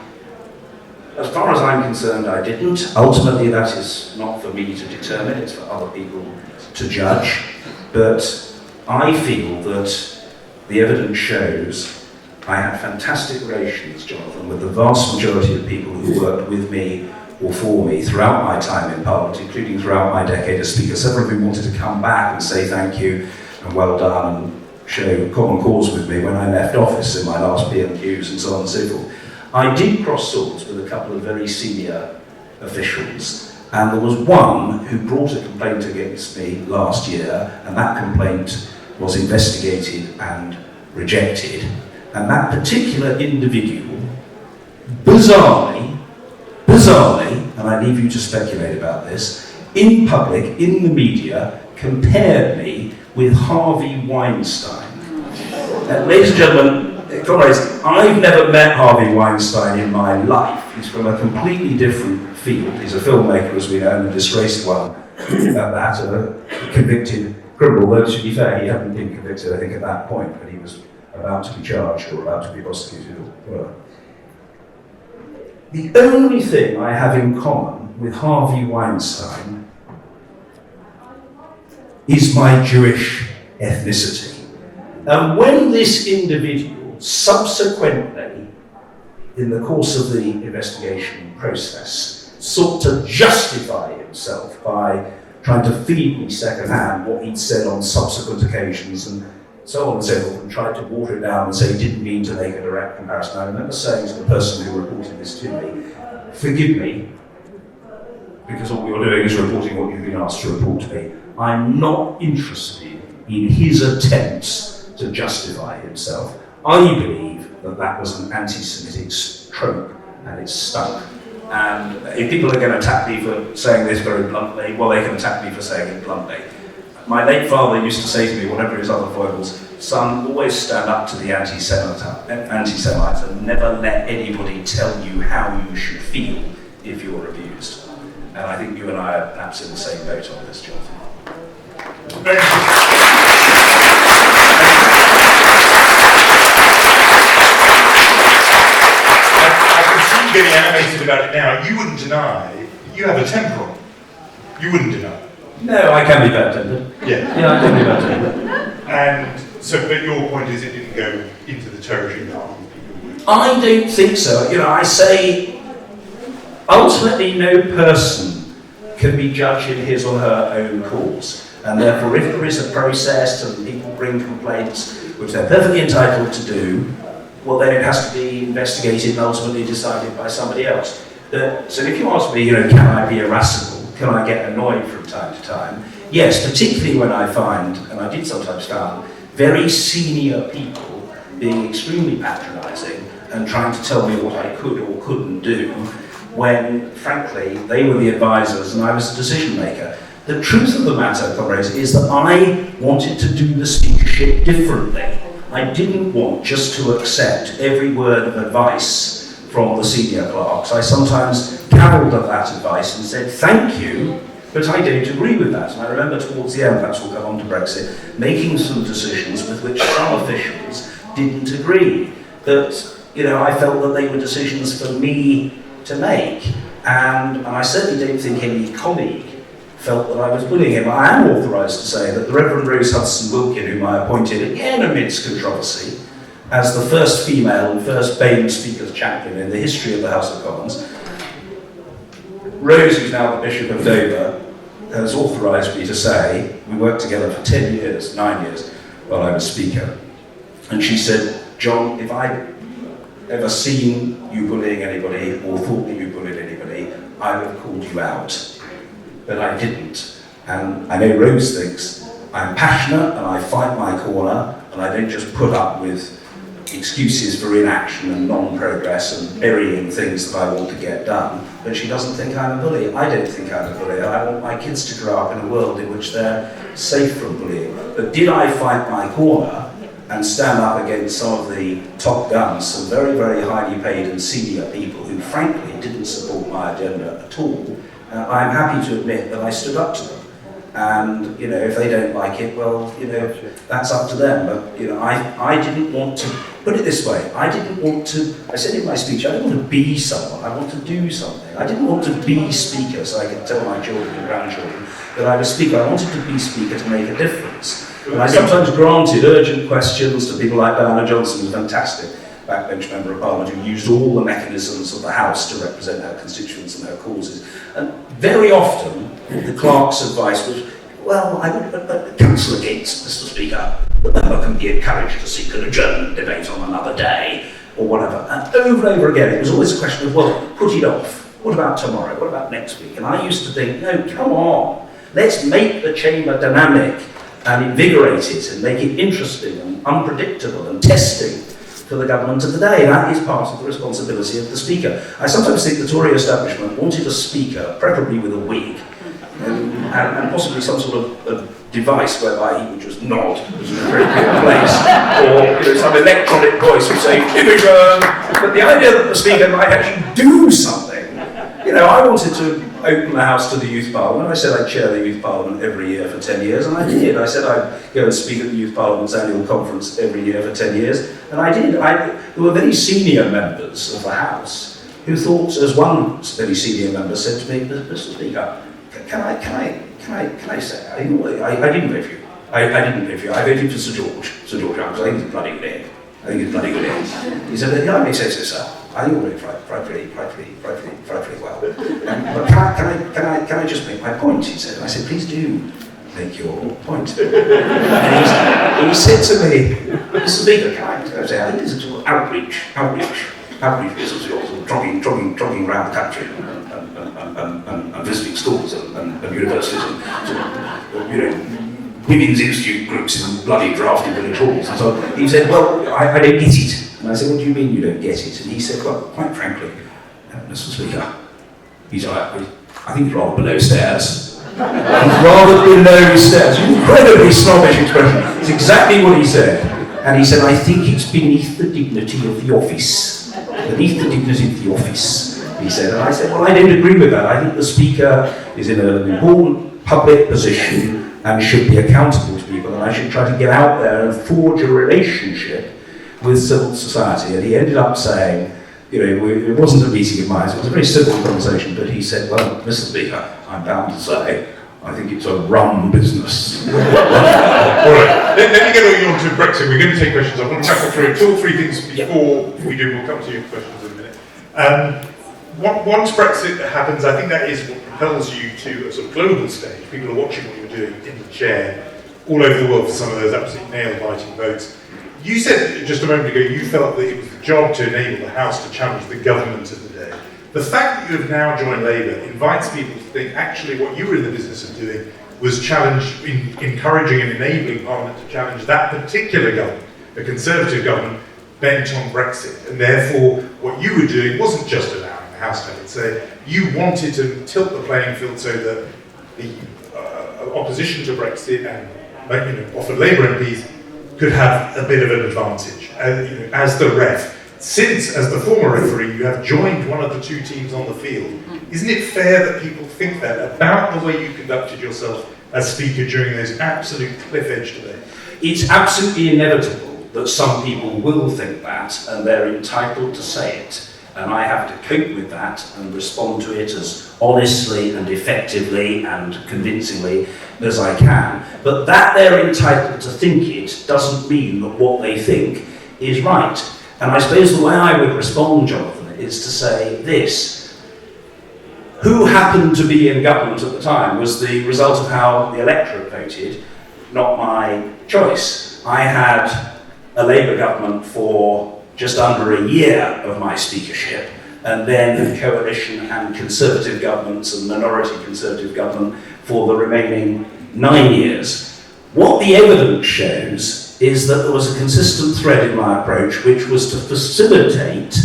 as far as I'm concerned, I didn't. Ultimately, that is not for me to determine, it's for other people to judge. But I feel that the evidence shows I had fantastic relations, Jonathan, with the vast majority of people who worked with me or for me throughout my time in Parliament, including throughout my decade as Speaker. Several of whom wanted to come back and say thank you and well done and show common cause with me when I left office in my last P&Qs and so on and so forth. I did cross swords with a couple of very senior officials, and there was one who brought a complaint against me last year, and that complaint was investigated and rejected. And that particular individual, bizarrely, and I leave you to speculate about this, in public, in the media, compared me with Harvey Weinstein. Ladies and gentlemen, comrades, I've never met Harvey Weinstein in my life. He's from a completely different field. He's a filmmaker, as we know, and a disgraced one at that, a convicted criminal. Though, to be fair, he hadn't been convicted, I think, at that point, but he was about to be charged or about to be prosecuted or whatever. The only thing I have in common with Harvey Weinstein is my Jewish ethnicity. And when this individual subsequently in the course of the investigation process, sought to justify himself by trying to feed me secondhand what he'd said on subsequent occasions and so on and so forth, and tried to water it down and say he didn't mean to make a direct comparison. I remember saying to the person who reported this to me, forgive me, because all you're doing is reporting what you've been asked to report to me. I'm not interested in his attempts to justify himself. I believe that that was an anti-Semitic trope, and it's stuck. And if people are going to attack me for saying this very bluntly, well, they can attack me for saying it bluntly. My late father used to say to me, whatever his other foibles, son, always stand up to the anti-Semites and never let anybody tell you how you should feel if you're abused. And I think you and I are perhaps in the same boat on this, Jonathan. Getting animated about it now, you wouldn't deny you have a temper. You wouldn't deny. No, I can be bad-tempered. Yeah. Yeah, I can be bad-tempered. And so, but your point is it didn't go into the territory that people would. I don't think so. You know, I say, ultimately no person can be judged in his or her own cause. And therefore, if there is a process and people bring complaints, which they're perfectly entitled to do, well, then it has to be investigated and ultimately decided by somebody else. So if you ask me, you know, can I be irascible? Can I get annoyed from time to time? Yes, particularly when I find, and I did sometimes find, very senior people being extremely patronising and trying to tell me what I could or couldn't do, when, frankly, they were the advisors and I was the decision maker. The truth of the matter, comrades, is that I wanted to do the speakership differently. I didn't want just to accept every word of advice from the senior clerks. I sometimes cavilled at that advice and said, thank you, but I don't agree with that. And I remember towards the end, perhaps we'll come on to Brexit, making some decisions with which some officials didn't agree. That, you know, I felt that they were decisions for me to make. And I certainly don't think any colleague felt that I was bullying him. I am authorised to say that the Reverend Rose Hudson Wilkin, whom I appointed again amidst controversy, as the first female and first BAME Speaker's Chaplain in the history of the House of Commons, Rose, who's now the Bishop of Dover, has authorised me to say, we worked together for 9 years, while I was Speaker. And she said, John, if I'd ever seen you bullying anybody or thought that you bullied anybody, I would have called you out. But I didn't. And I know Rose thinks I'm passionate and I fight my corner and I don't just put up with excuses for inaction and non-progress and burying things that I want to get done. But she doesn't think I'm a bully. I don't think I'm a bully. I want my kids to grow up in a world in which they're safe from bullying. But did I fight my corner and stand up against some of the top guns, some very, very highly paid and senior people who frankly didn't support my agenda at all? I'm happy to admit that I stood up to them. And, you know, if they don't like it, well, you know, that's up to them. But, you know, I didn't want to, put it this way, I said in my speech, I didn't want to be someone, I want to do something. I didn't want to be Speaker so I could tell my children and grandchildren that I was Speaker. I wanted to be Speaker to make a difference. And I sometimes granted urgent questions to people like Diana Johnson, who's fantastic backbench member of Parliament, who used all the mechanisms of the House to represent her constituents and her causes. And very often, the clerk's advice was, well, I would counsel against, Mr. Speaker. The member can be encouraged to seek an adjournment debate on another day, or whatever. And over and over again, it was always a question of, well, put it off. What about tomorrow? What about next week? And I used to think, no, come on. Let's make the chamber dynamic and invigorate it and make it interesting and unpredictable and testing for the government of the day. That is part of the responsibility of the Speaker. I sometimes think the Tory establishment wanted a Speaker, preferably with a wig, and possibly some sort of a device whereby he would just nod as an appropriate place, or, you know, some electronic voice would say, "Division." But the idea that the Speaker might actually do something. You know, I wanted to open the House to the Youth Parliament. I said I'd chair the Youth Parliament every year for 10 years, and I did. I said I'd go and speak at the Youth Parliament's annual conference every year for 10 years, and I did. There were very senior members of the House who thought, as one very senior member said to me, Mr. Speaker, can I say, I didn't vote for you. I didn't vote for you. I voted for Sir George. Because I think he's a bloody good egg. He said, yeah, I may say so, sir. I think you're doing frightfully well. But can I just make my point, he said. And I said, please do make your point. And he said to me, Mr. Speaker, can I say, I think this is sort of outreach business, you're sort of jogging around the country and visiting schools and universities and sort of, women's institute groups in bloody drafty village halls. And so he said, well, I don't get it. And I said, what do you mean you don't get it? And he said, well, quite frankly, Mr. Speaker, he's I think he's rather below stairs. He's rather below stairs. Incredibly snobbish expression. It's exactly what he said. And he said, I think it's beneath the dignity of the office. Beneath the dignity of the office, he said. And I said, well, I don't agree with that. I think the Speaker is in an important public position and should be accountable to people, and I should try to get out there and forge a relationship with civil society. And he ended up saying, it wasn't a meeting of minds, it was a very civil conversation, but he said, well, Mr. Speaker, I'm bound to say, I think it's a rum business. All right, let me get on to Brexit. We're going to take questions. I want to tackle through 2 or 3 things before we do. We'll come to your questions in a minute. Once Brexit happens, I think that is what propels you to a sort of global stage. People are watching what you're doing in the chair all over the world for some of those absolutely nail-biting votes. You said just a moment ago you felt that it was the job to enable the House to challenge the government of the day. The fact that you have now joined Labour invites people to think actually what you were in the business of doing was encouraging and enabling Parliament to challenge that particular government, a Conservative government bent on Brexit. And therefore what you were doing wasn't just allowing the House to have its say, you wanted to tilt the playing field so that the opposition to Brexit and often Labour MPs could have a bit of an advantage as the ref. Since, as the former referee, you have joined one of the 2 teams on the field, isn't it fair that people think that about the way you conducted yourself as Speaker during those absolute cliff-edge debates? It's absolutely inevitable that some people will think that, and they're entitled to say it. And I have to cope with that and respond to it as honestly and effectively and convincingly as I can. But that they're entitled to think it doesn't mean that what they think is right. And I suppose the way I would respond, Jonathan, is to say this. Who happened to be in government at the time was the result of how the electorate voted, not my choice. I had a Labour government for just under a year of my speakership, and then coalition and Conservative governments and minority Conservative government for the remaining 9 years. What the evidence shows is that there was a consistent thread in my approach, which was to facilitate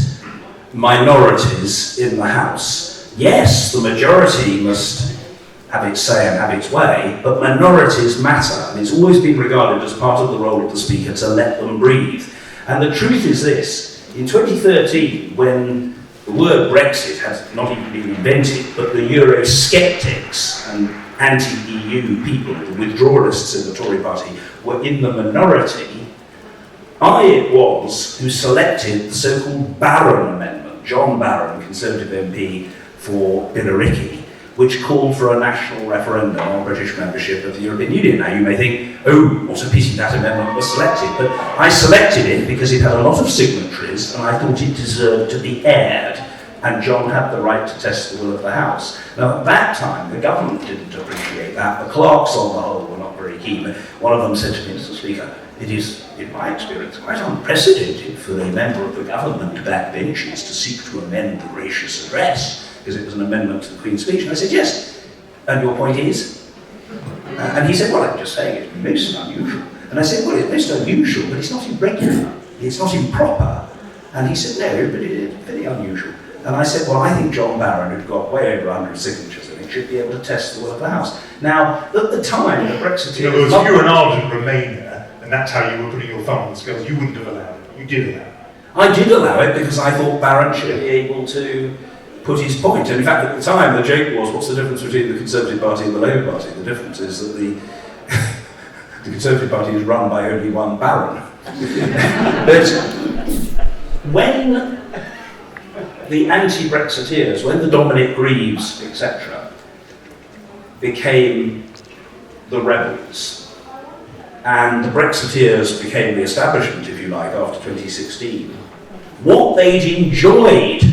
minorities in the House. Yes, the majority must have its say and have its way, but minorities matter, and it's always been regarded as part of the role of the Speaker to let them breathe. And the truth is this, in 2013, when the word Brexit had not even been invented, but the Eurosceptics and anti-EU people, the withdrawalists in the Tory party, were in the minority, it was who selected the so-called Barron Amendment, John Barron, Conservative MP for Billericay, which called for a national referendum on British membership of the European Union. Now you may think, oh, what a pity that amendment was selected, but I selected it because it had a lot of signatories and I thought it deserved to be aired, and John had the right to test the will of the House. Now at that time, the government didn't appreciate that. The clerks on the whole were not very keen. One of them said to me, Mr. Speaker, it is, in my experience, quite unprecedented for a member of the government to backbenchers to seek to amend the gracious address, because it was an amendment to the Queen's speech. And I said, yes. And your point is? And he said, well, I'm just saying it's most unusual. And I said, well, it's most unusual, but it's not irregular. It's not improper. And he said, no, but it is very unusual. And I said, well, I think John Barron, who'd got way over 100 signatures, I think, should be able to test the will of the House. Now, at the time, the Brexiteers... In other words, if you were an ardent Remainer, and that's how you were putting your thumb on the scales, you wouldn't have allowed it. You did allow it. I did allow it because I thought Barron should be able to put his point. And in fact, at the time, the joke was, what's the difference between the Conservative Party and the Labour Party? The difference is that the Conservative Party is run by only one Barron. But when the anti-Brexiteers, when the Dominic Greaves, etc., became the rebels, and the Brexiteers became the establishment, if you like, after 2016, what they'd enjoyed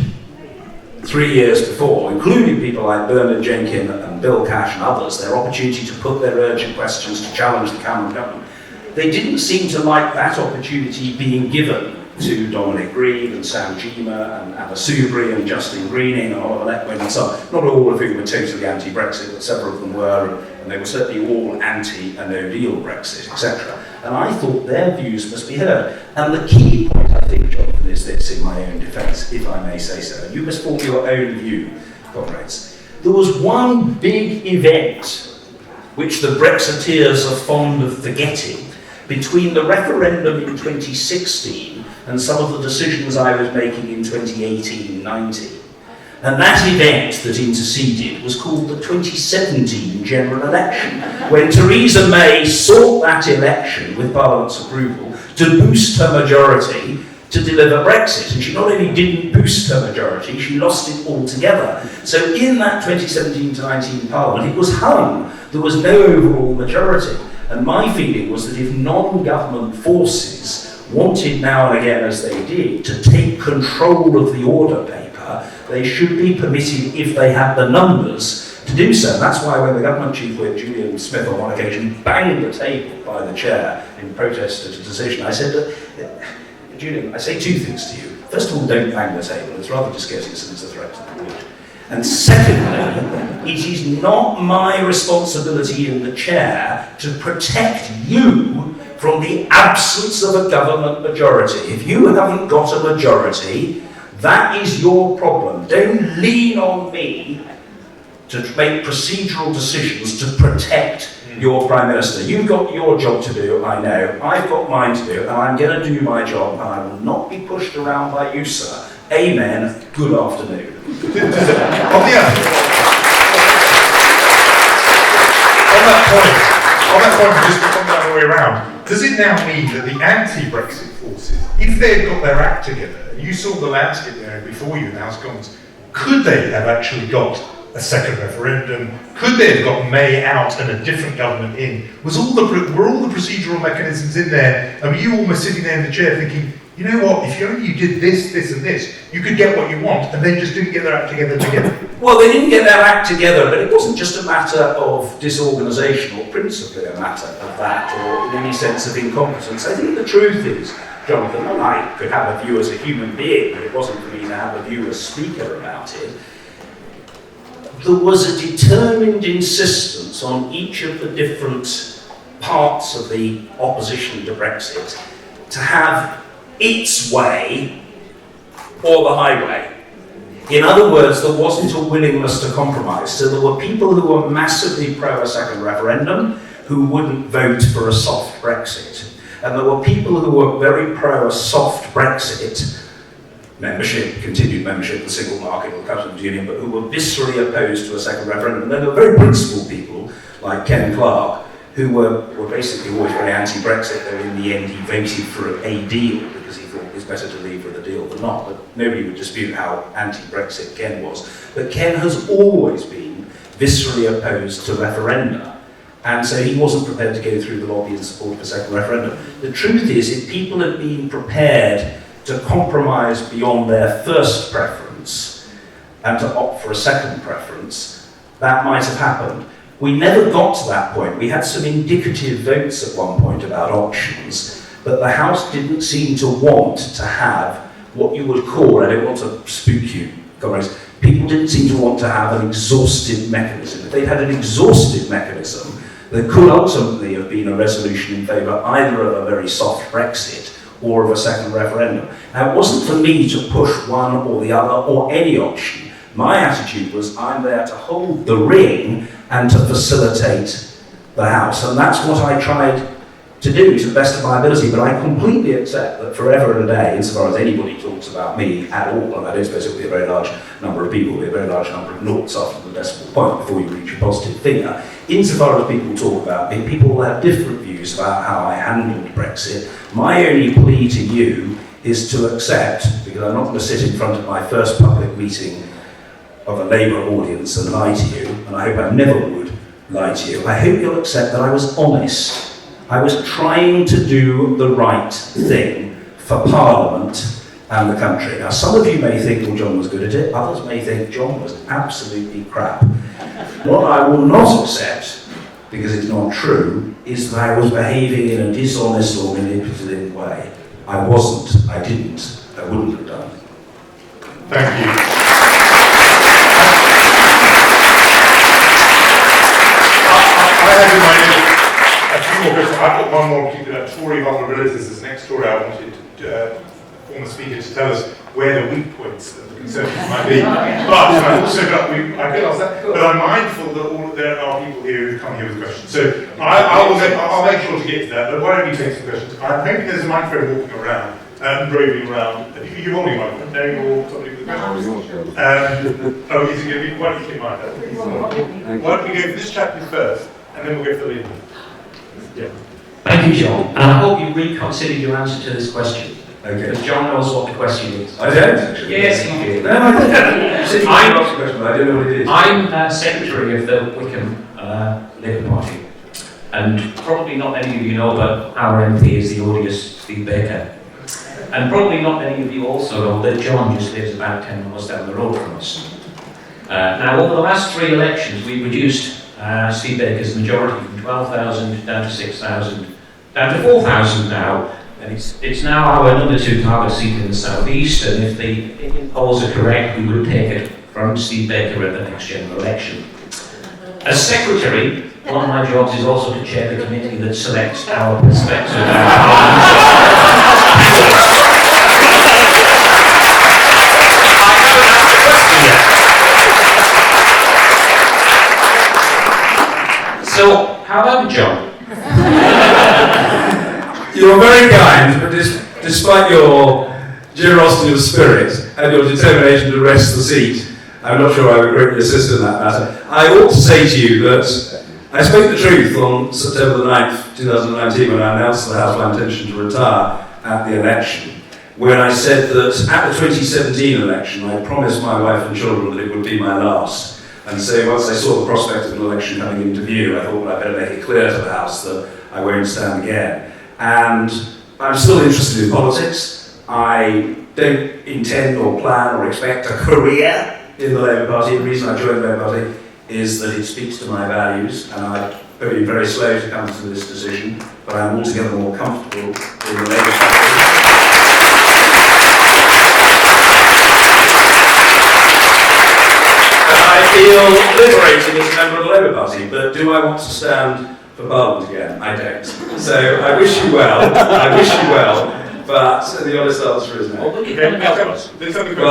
3 years before, including people like Bernard Jenkin and Bill Cash and others, their opportunity to put their urgent questions to challenge the Cameron government, they didn't seem to like that opportunity being given to Dominic Grieve and Sam Gyimah and Anna Soubry and Justin Greening and Oliver Letwin and so on. Not all of whom were totally anti-Brexit, but several of them were, and they were certainly all anti a no-deal Brexit, etc. And I thought their views must be heard. And the key point, I think, Jonathan, is this in my own defence, if I may say so. You must form your own view, comrades. There was one big event which the Brexiteers are fond of forgetting between the referendum in 2016 and some of the decisions I was making in 2018-19. And that event that interceded was called the 2017 general election, when Theresa May sought that election with Parliament's approval to boost her majority to deliver Brexit. And she not only didn't boost her majority, she lost it altogether. So in that 2017-19 Parliament, it was hung. There was no overall majority. And my feeling was that if non-government forces wanted now and again, as they did, to take control of the order paper, they should be permitted, if they had the numbers, to do so. And that's why when the government chief whip, Julian Smith, on one occasion banged the table by the chair in protest at a decision, I said, Julian, I say two things to you. First of all, don't bang the table. It's rather discourteous and it's a threat to the board. And secondly, it is not my responsibility in the chair to protect you from the absence of a government majority. If you haven't got a majority, that is your problem. Don't lean on me to make procedural decisions to protect your Prime Minister. You've got your job to do, I know. I've got mine to do, and I'm going to do my job, and I will not be pushed around by you, sir. Amen. Good afternoon. On that point, just to come the other way around, does it now mean that the anti-Brexit forces, if they had got their act together, and you saw the landscape there before you in the House of Commons, could they have actually got a second referendum? Could they have got May out and a different government in? Were all the procedural mechanisms in there? And were you almost sitting there in the chair thinking, you know what, if you did this, this and this, you could get what you want, and then just didn't get their act together? Well, they didn't get their act together, but it wasn't just a matter of disorganisation, or principally a matter of that, or in any sense of incompetence. I think the truth is, Jonathan, and I could have a view as a human being, but it wasn't for me to have a view as speaker about it. There was a determined insistence on each of the different parts of the opposition to Brexit to have its way or the highway. In other words, there wasn't a willingness to compromise. So there were people who were massively pro a second referendum who wouldn't vote for a soft Brexit. And there were people who were very pro a soft Brexit, continued membership of the single market or customs union, but who were viscerally opposed to a second referendum. And then there were very principled people like Ken Clarke, who were basically always very anti-Brexit, though in the end he voted for a deal because he thought it was better to leave with a deal than not. But nobody would dispute how anti-Brexit Ken was. But Ken has always been viscerally opposed to referenda. And so he wasn't prepared to go through the lobby and support for a second referendum. The truth is, if people had been prepared to compromise beyond their first preference and to opt for a second preference, that might have happened. We never got to that point. We had some indicative votes at one point about options, but the House didn't seem to want to have what you would call, I don't want to spook you, comrades, people didn't seem to want to have an exhaustive mechanism. If they'd had an exhaustive mechanism, there could ultimately have been a resolution in favour either of a very soft Brexit or of a second referendum. Now, it wasn't for me to push one or the other or any option. My attitude was, I'm there to hold the ring and to facilitate the House. And that's what I tried to do to the best of my ability. But I completely accept that forever and a day, insofar as anybody talks about me at all, and I don't suppose it will be a very large number of people, it'll be a very large number of noughts after the decimal point before you reach a positive figure. Insofar as people talk about me, people will have different views about how I handled Brexit. My only plea to you is to accept, because I'm not going to sit in front of my first public meeting of a Labour audience and lie to you, and I hope I never would lie to you. I hope you'll accept that I was honest. I was trying to do the right thing for Parliament and the country. Now, some of you may think, well, John was good at it, others may think John was absolutely crap. What I will not accept, because it's not true, is that I was behaving in a dishonest or manipulative way. I wasn't, I didn't, I wouldn't have done. Thank you. I have in my head a few more questions. I've got one more Tory vulnerabilities. There's an next story I wanted former speaker to tell us where the weak points of the Conservatives might be. But I've also got, I could ask that, but I'm mindful that there are people here who come here with questions. So I'll make sure to get to that, but why don't you take some questions? I'm hoping there's a microphone walking around, roving around. You've only one, no, you're somebody with a question. Oh, is it going to be, why don't you take mine? Why don't we go for this chapter first, and then we'll go for the leader. Yeah. Thank you, John. And I hope you reconsider your answer to this question. Okay. Because John knows what the question is. I don't actually. Yes, you do. No, I don't. You said you might ask a question, but I don't know what it is. I'm secretary of the Wickham Labour Party. And probably not many of you know, but our MP is the odious Steve Baker. And probably not many of you also know that John just lives about 10 miles down the road from us. Now, over the last 3 elections, we reduced Steve Baker's majority from 12,000 down to 6,000, down to 4,000 now. And it's now our number 2 target seat in the southeast, and if the opinion polls are correct, we would take it from Steve Baker at the next general election. As secretary, one of my jobs is also to chair the committee that selects our prospective So, however, John, You're very kind, but despite your generosity of spirit and your determination to wrest the seat, I'm not sure I would greatly assist in that matter. I ought to say to you that I spoke the truth on September the 9th, 2019, when I announced to the House my intention to retire at the election, when I said that at the 2017 election, I promised my wife and children that it would be my last. And so once I saw the prospect of an election coming into view, I thought, well, I'd better make it clear to the House that I won't stand again. And I'm still interested in politics. I don't intend or plan or expect a career in the Labour Party. The reason I joined the Labour Party is that it speaks to my values, and I've been very slow to come to this decision, but I'm altogether more comfortable in the Labour Party. I feel liberated as a member of the Labour Party, but do I want to stand for Parliament again? I don't. So I wish you well, but the honest answer is no. Well,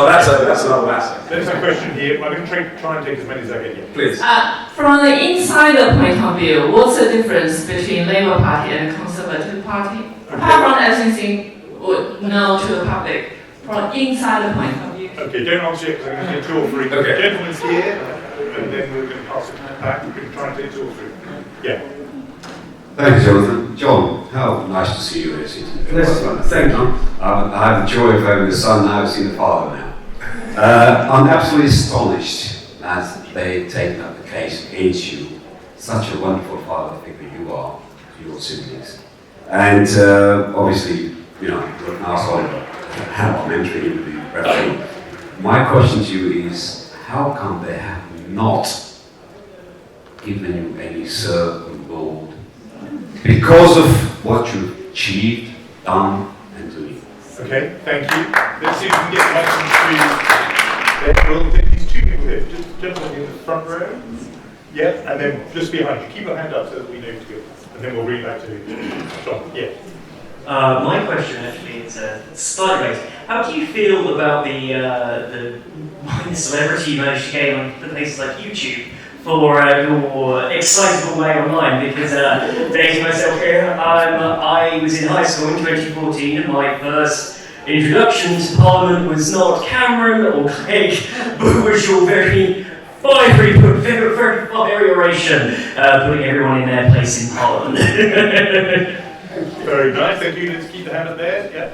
that's another matter. There's a question here. I'm going to try and take as many as I get here. Please. From the insider point of view, what's the difference between Labour Party and Conservative Party? Apart from everything known to the public, from insider point of view. Okay, don't answer yet because I'm going to take 2 or 3. Okay. Gentlemen's here, and then we're going to pass it back. We're going to try and take 2 or 3. Yeah. Thank you, Jonathan. John, how nice to see you here. Thank you. I have the joy of having a son now, I've seen a father now. I'm absolutely astonished that they've taken up the case against you. Such a wonderful father figure you are to your siblings. And obviously, you know, you're an arsehole, I'm entering into the referee. My question to you is, how come they have not given you any serve and gold because of what you've achieved, done, and doing? Okay, thank you. Let's see if we can get the microphone to. We'll take these 2 people here. Just gentlemen in the front row. Yeah, and then just behind you. Keep your hand up so that we know to go. And then we'll bring it back to John. Yeah. My question actually is slightly raised. How do you feel about the celebrity you managed to gain on places like YouTube for your excitable way online? Because dating myself here, I was in high school in 2014 and my first introduction to Parliament was not Cameron or Craig, but was your very fiery oration, putting everyone in their place in Parliament. Very nice. Thank you. Let's keep the hand up there. Yeah.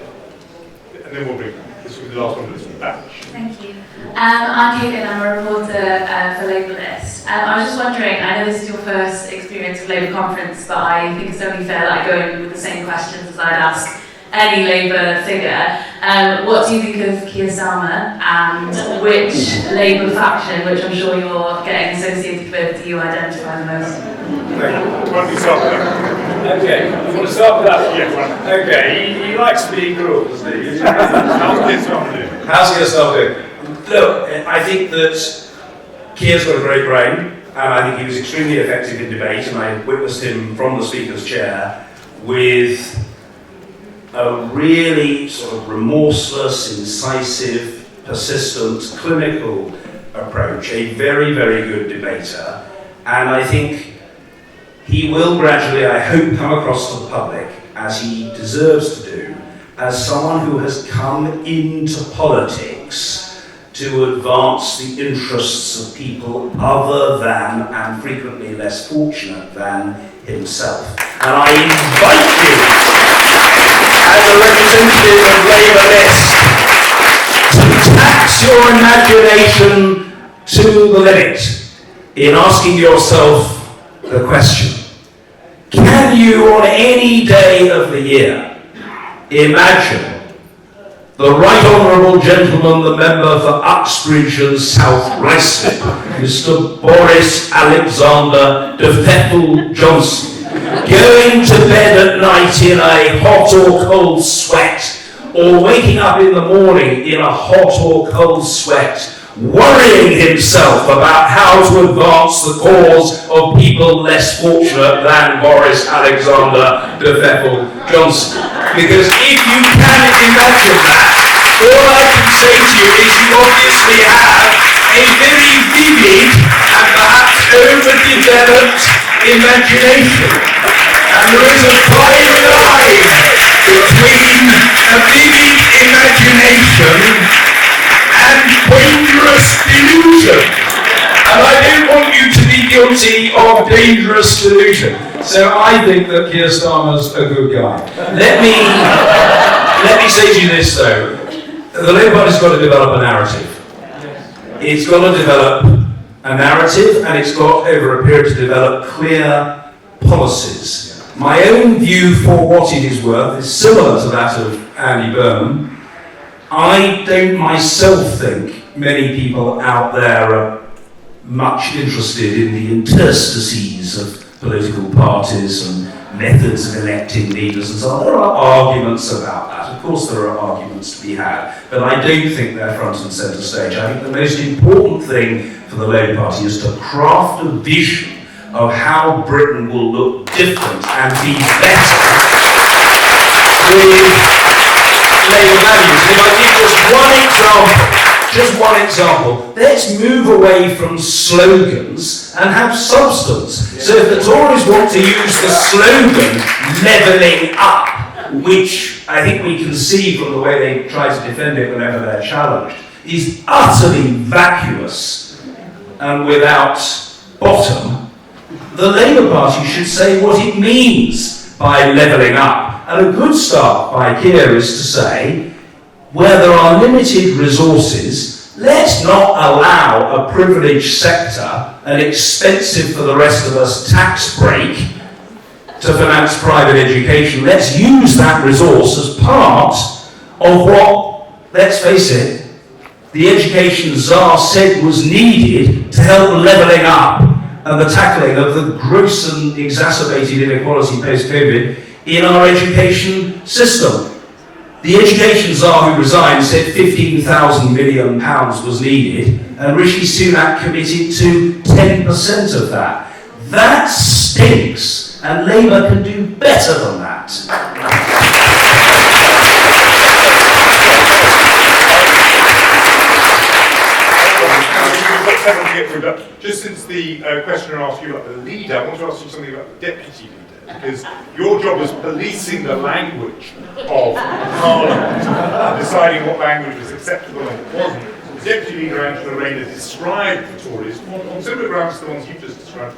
And then we'll bring this will be the last one of this batch. Thank you. I'm Kate and I'm a reporter for Labour List. I was just wondering, I know this is your first experience of Labour conference, but I think it's only fair that I go in with the same questions as I'd ask any Labour figure. What do you think of Keir Starmer, and which Labour faction, which I'm sure you're getting associated with, do you identify the most? Why don't we start with that? Okay, you want to start with that? Yeah, right. Okay, he likes being cruel, doesn't he? How's Keir Starmer doing? How's Keir Starmer doing? Look, I think that Keir's got a great brain, and I think he was extremely effective in debate, and I witnessed him from the Speaker's chair with a really sort of remorseless, incisive, persistent, clinical approach, a very, very good debater, and I think he will gradually, I hope, come across to the public, as he deserves to do, as someone who has come into politics to advance the interests of people other than, and frequently less fortunate than, himself. And I invite you, as a representative of Labour List, to tax your imagination to the limit in asking yourself the question: can you, on any day of the year, imagine the Right Honourable Gentleman, the member for Uxbridge and South Ruislip, Mr. Boris Alexander de Pfeffel Johnson, going to bed at night in a hot or cold sweat, or waking up in the morning in a hot or cold sweat, worrying himself about how to advance the cause of people less fortunate than Boris Alexander de Pfeffel Johnson? Because if you can imagine that, all I can say to you is you obviously have a very vivid and perhaps overdeveloped imagination. And there is a fine line between a vivid imagination and dangerous delusion. And I don't want you to be guilty of dangerous delusion. So I think that Keir Starmer's a good guy. Let me say to you this though. The Labour Party's got to develop a narrative. It's got to develop a narrative, and it's got, over a period, to develop clear policies. My own view, for what it is worth, is similar to that of Andy Burnham. I don't myself think many people out there are much interested in the interstices of political parties and methods of electing leaders and so on. There are arguments about that. Of course there are arguments to be had, but I don't think they're front and centre stage. I think the most important thing for the Labour Party is to craft a vision of how Britain will look different and be better with Labour values. If I give just one example, let's move away from slogans and have substance. So if the Tories want to use the slogan levelling up, which I think we can see from the way they try to defend it whenever they're challenged, is utterly vacuous and without bottom, the Labour Party should say what it means by levelling up. And a good start by Keir is to say, where there are limited resources, let's not allow a privileged sector an expensive for the rest of us tax break to finance private education. Let's use that resource as part of what, let's face it, the education czar said was needed to help levelling up and the tackling of the gross and exacerbated inequality post-COVID in our education system. The education czar who resigned said £15,000 million was needed, and Rishi Sunak committed to 10% of that. That stinks, and Labour can do better than that. Just since the questioner asked you about the leader, I want to ask you something about the deputy leader. Because your job is policing the language of Parliament, deciding what language was acceptable and what wasn't. The Deputy Leader Angela Rayner described the Tories, on similar grounds to the ones you've just described,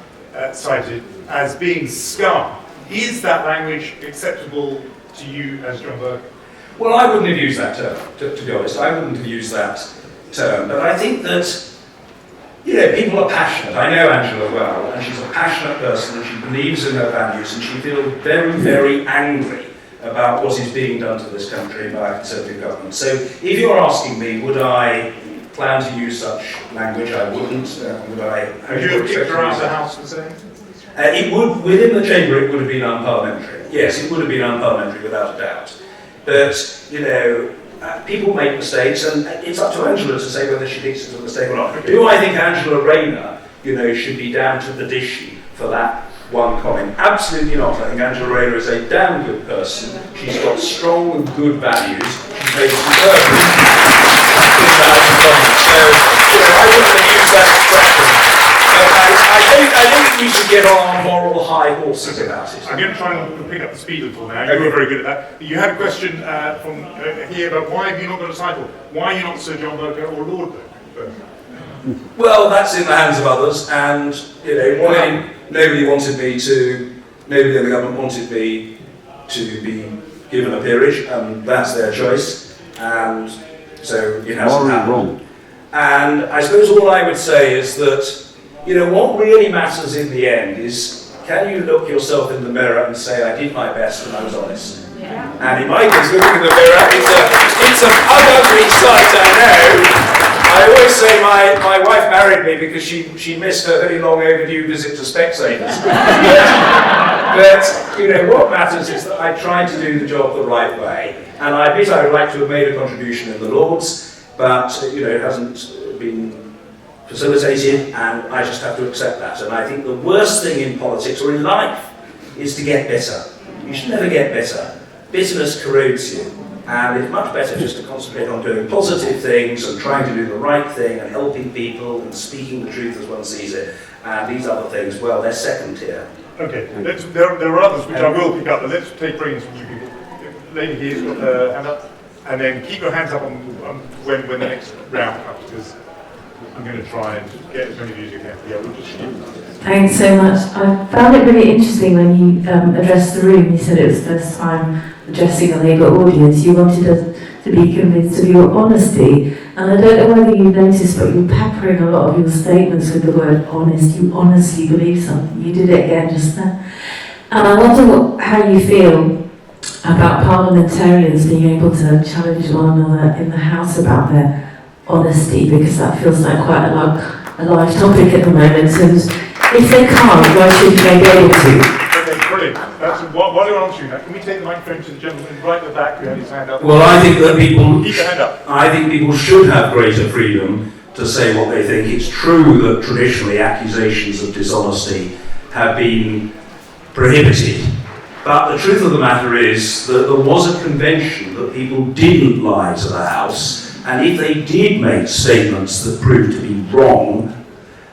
cited, as being scum. Is that language acceptable to you as John Bercow? Well, I wouldn't have used that term, to be honest. I wouldn't have used that term, but I think that people are passionate. I know Angela well, and she's a passionate person, and she believes in her values, and she feels very, very angry about what is being done to this country by a Conservative government. So if you're asking me, would I plan to use such language? I wouldn't. Would I? Would you have kicked her out of the House for saying? It would, within the chamber, it would have been unparliamentary. Yes, it would have been unparliamentary without a doubt. But, you know, people make mistakes, and it's up to Angela to say whether she thinks it's a mistake or not. Do I think Angela Rayner, you know, should be down to perdition for that one comment? Absolutely not. I think Angela Rayner is a damn good person. She's got strong and good values. She's made some so, you know, I wouldn't have used that expression. I think we should get on our moral high horses about it. I'm going to try and pick up the speed a little now. You were very good at that. You had a question from here about why have you not got a title? Why are you not Sir John Bercow or Lord Bercow? Well, that's in the hands of others, and you know, nobody in the government wanted me to be given a peerage, and that's their choice, and so it hasn't happened. And I suppose all I would say is that, you know, what really matters in the end is, can you look yourself in the mirror and say, I did my best and I was honest? Yeah. And in my case, looking in the mirror, it's an ugly sight, I know. I always say my wife married me because she missed her very long overdue visit to Specsavers. But, you know, what matters is that I tried to do the job the right way. And I admit I would like to have made a contribution in the Lords, but, you know, it hasn't been facilitated, and I just have to accept that. And I think the worst thing in politics or in life is to get bitter. You should never get bitter. Bitterness corrodes you, and it's much better just to concentrate on doing positive things and trying to do the right thing and helping people and speaking the truth as one sees it. And these other things, well, they're second tier. Okay, there are others which I will pick up, but let's take brains from you people. Lady here's got her hand up, and then keep your hands up on when the next round comes, because I'm going to try and get as many of you as you can. Yeah, we'll just shoot. Thanks so much. I found it really interesting when you addressed the room. You said it was the first time addressing a Labour audience. You wanted us to be convinced of your honesty. And I don't know whether you noticed, but you're peppering a lot of your statements with the word honest. You honestly believe something. You did it again just then. And I wonder how you feel about parliamentarians being able to challenge one another in the House about their honesty, because that feels like quite a live topic at the moment, and if they can't, why should they be able to? Okay, brilliant. While you're answering that, can we take the microphone to the gentleman right at the back who had his hand up? Well, I think that people... Keep your hand up. I think people should have greater freedom to say what they think. It's true that traditionally accusations of dishonesty have been prohibited, but the truth of the matter is that there was a convention that people didn't lie to the House. And if they did make statements that proved to be wrong,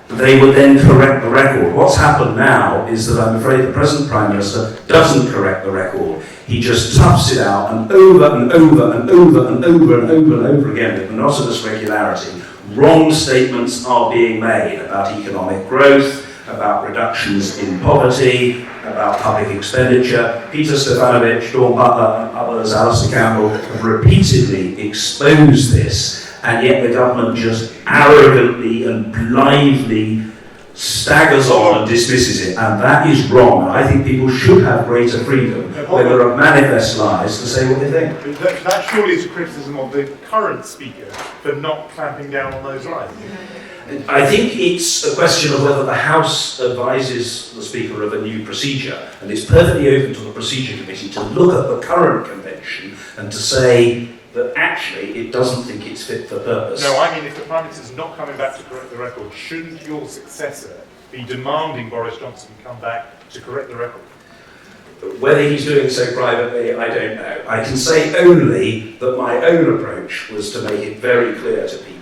they would then correct the record. What's happened now is that I'm afraid the present Prime Minister doesn't correct the record. He just toughs it out, and over and over and over and over and over and over again with monotonous regularity, wrong statements are being made about economic growth, about reductions in poverty, about public expenditure. Peter Stefanovic, Dawn Butler and others, Alistair Campbell, have repeatedly exposed this, and yet the government just arrogantly and blithely staggers on and dismisses it, and that is wrong. And I think people should have greater freedom when there are manifest lies to say what they think. That surely is a criticism of the current Speaker for not clamping down on those lies. I think it's a question of whether the House advises the Speaker of a new procedure, and it's perfectly open to the Procedure Committee to look at the current convention and to say that actually it doesn't think it's fit for purpose. No, I mean if the Prime Minister's not coming back to correct the record, shouldn't your successor be demanding Boris Johnson come back to correct the record? Whether he's doing so privately, I don't know. I can say only that my own approach was to make it very clear to people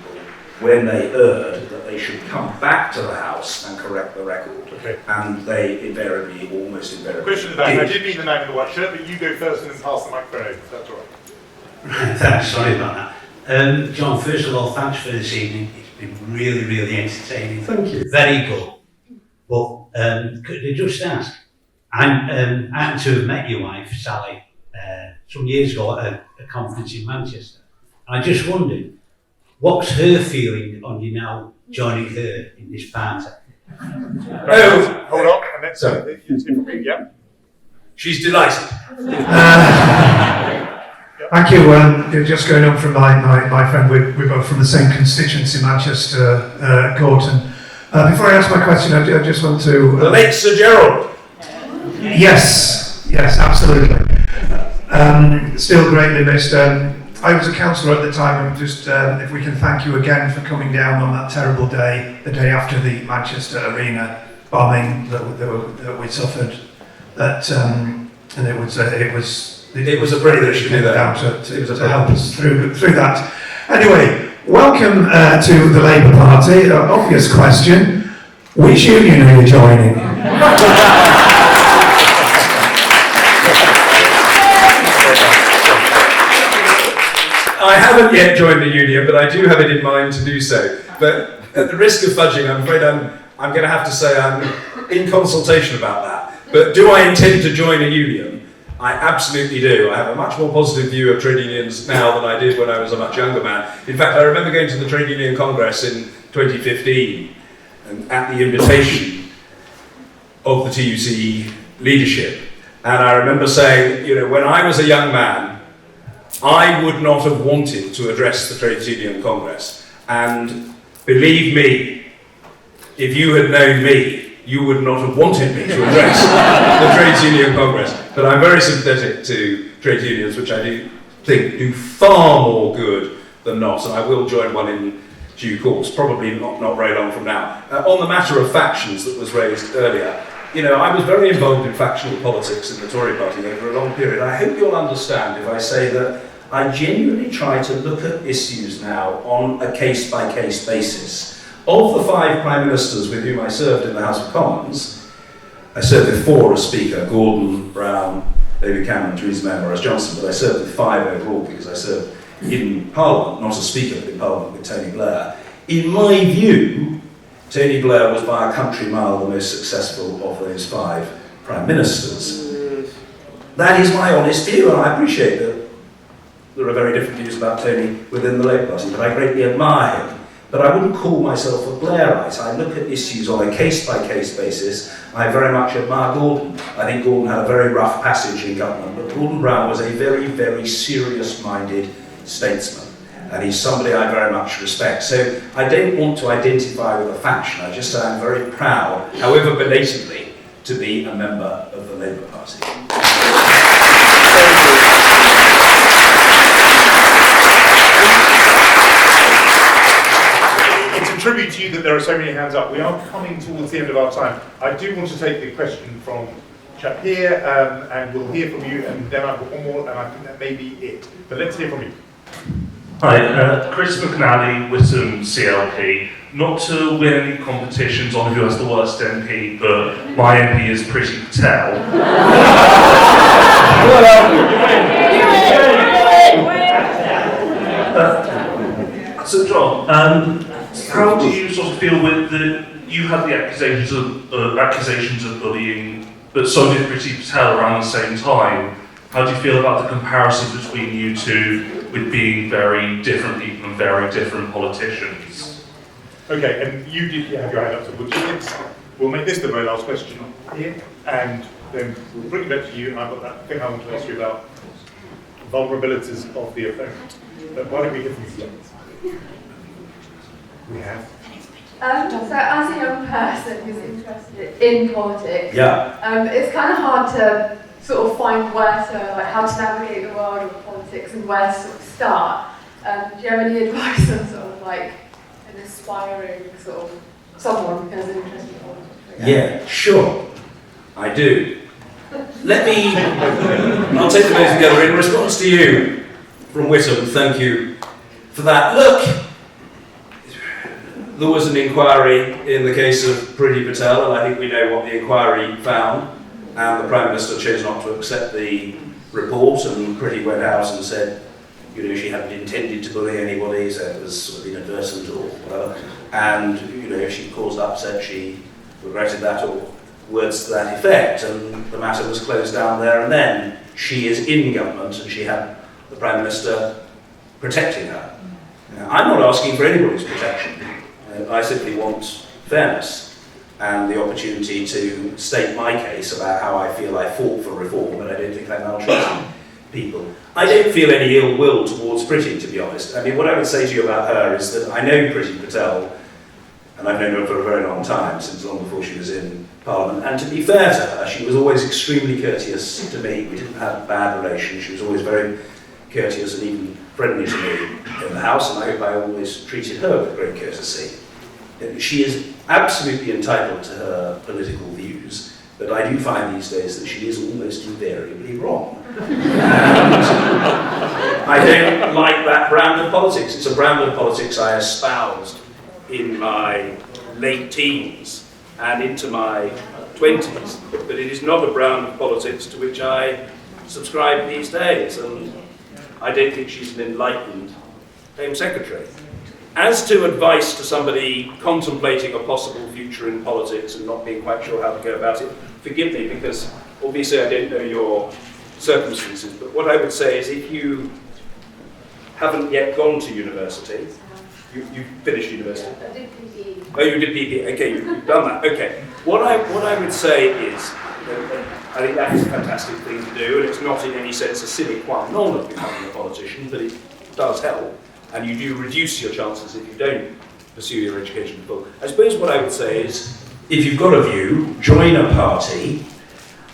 when they heard that they should come back to the House and correct the record. Okay. And they invariably, almost invariably, Question to that. I did mean the man in the white shirt, but you go first and then pass the microphone over. That's all right. Thanks, sorry about that. John, first of all, thanks for this evening. It's been really, really entertaining. Thank you. Very good. But could I just ask, I happened to have met your wife, Sally, some years ago at a conference in Manchester. I just wondered, what's her feeling on you now joining her in this party? Oh, hold on. And that's, yeah. She's delighted. Thank you. Just going on from my friend, we're both from the same constituency, Manchester, Gorton. Before I ask my question, I just want to... The late Sir Gerald. Yes, absolutely. Still greatly missed. I was a councillor at the time, and just if we can thank you again for coming down on that terrible day, the day after the Manchester Arena bombing that we suffered. And it was a privilege to get down to help us through that. Anyway, welcome to the Labour Party. Obvious question: which union are you joining? I haven't yet joined the union, but I do have it in mind to do so. But at the risk of fudging, I'm afraid I'm going to have to say I'm in consultation about that. But do I intend to join a union? I absolutely do. I have a much more positive view of trade unions now than I did when I was a much younger man. In fact, I remember going to the Trade Union Congress in 2015 and at the invitation of the TUC leadership. And I remember saying, when I was a young man, I would not have wanted to address the Trades Union Congress. And believe me, if you had known me, you would not have wanted me to address the Trades Union Congress. But I'm very sympathetic to trade unions, which I do think do far more good than not. And I will join one in due course, probably not very long from now. On the matter of factions that was raised earlier, I was very involved in factional politics in the Tory party over a long period. I hope you'll understand if I say that I genuinely try to look at issues now on a case-by-case basis. Of the 5 Prime Ministers with whom I served in the House of Commons, I served with 4 as Speaker: Gordon, Brown, David Cameron, Theresa May and Boris Johnson, but I served with 5 overall because I served in Parliament, not as Speaker, but in Parliament with Tony Blair. In my view, Tony Blair was by a country mile the most successful of those 5 Prime Ministers. That is my honest view, and I appreciate that there are very different views about Tony within the Labour Party, but I greatly admire him. But I wouldn't call myself a Blairite. I look at issues on a case-by-case basis. I very much admire Gordon. I think Gordon had a very rough passage in government, but Gordon Brown was a very, very serious-minded statesman. And he's somebody I very much respect. So I don't want to identify with a faction. I just say I'm very proud, however belatedly, to be a member of the Labour Party. Tribute to you that there are so many hands up. We are coming towards the end of our time. I do want to take the question from chap here, and we'll hear from you, and then I've got one more, and I think that may be it. But let's hear from you. Hi, Chris McNally, Witham CLP. Not to win any competitions on who has the worst MP, but my MP is Priti Patel. So John, how do you sort of feel with you had the accusations of bullying, but so did Priti Patel around the same time. How do you feel about the comparison between you two with being very different people and very different politicians? Okay, and you did have your hand up, so we'll make this the very last question here, and then we'll bring it back to you, and I've got that thing I want to ask you about vulnerabilities of the opponent. But why don't we hear from you? We have. So as a young person who's interested in politics, it's kind of hard to sort of find how to navigate the world of politics and where to sort of start. Do you have any advice on sort of like an aspiring sort of someone who has an interest in politics? Yeah, sure, I do. I'll take them both together. In response to you from Witham, thank you for that. Look, there was an inquiry in the case of Priti Patel, and I think we know what the inquiry found, and the Prime Minister chose not to accept the report, and Priti went out and said, she hadn't intended to bully anybody, so it was sort of inadvertent or whatever, and, she caused upset, she regretted that, or words to that effect, and the matter was closed down there and then. She is in government, and she had the Prime Minister protecting her. I'm not asking for anybody's protection. I simply want fairness. and the opportunity to state my case about how I feel I fought for reform, but I don't think I maltreated people. I don't feel any ill will towards Priti, to be honest. I mean, what I would say to you about her is that I know Priti Patel, and I've known her for a very long time, since long before she was in Parliament, and to be fair to her, she was always extremely courteous to me. We didn't have a bad relation. She was always very courteous and even friendly to me in the House, and I hope I always treated her with great courtesy. She is absolutely entitled to her political views, but I do find these days that she is almost invariably wrong. And I don't like that brand of politics. It's a brand of politics I espoused in my late teens and into my 20s, but it is not a brand of politics to which I subscribe these days, and I don't think she's an enlightened Home Secretary. As to advice to somebody contemplating a possible future in politics and not being quite sure how to go about it, forgive me, because obviously I don't know your circumstances, but what I would say is if you haven't yet gone to university, you finished university? I did PPE. Oh, you did PPE, okay, you've done that, okay. What I would say is, I think that is a fantastic thing to do, and it's not in any sense a sine qua non of becoming a politician, but it does help. And you do reduce your chances if you don't pursue your education full. I suppose what I would say is, if you've got a view, join a party.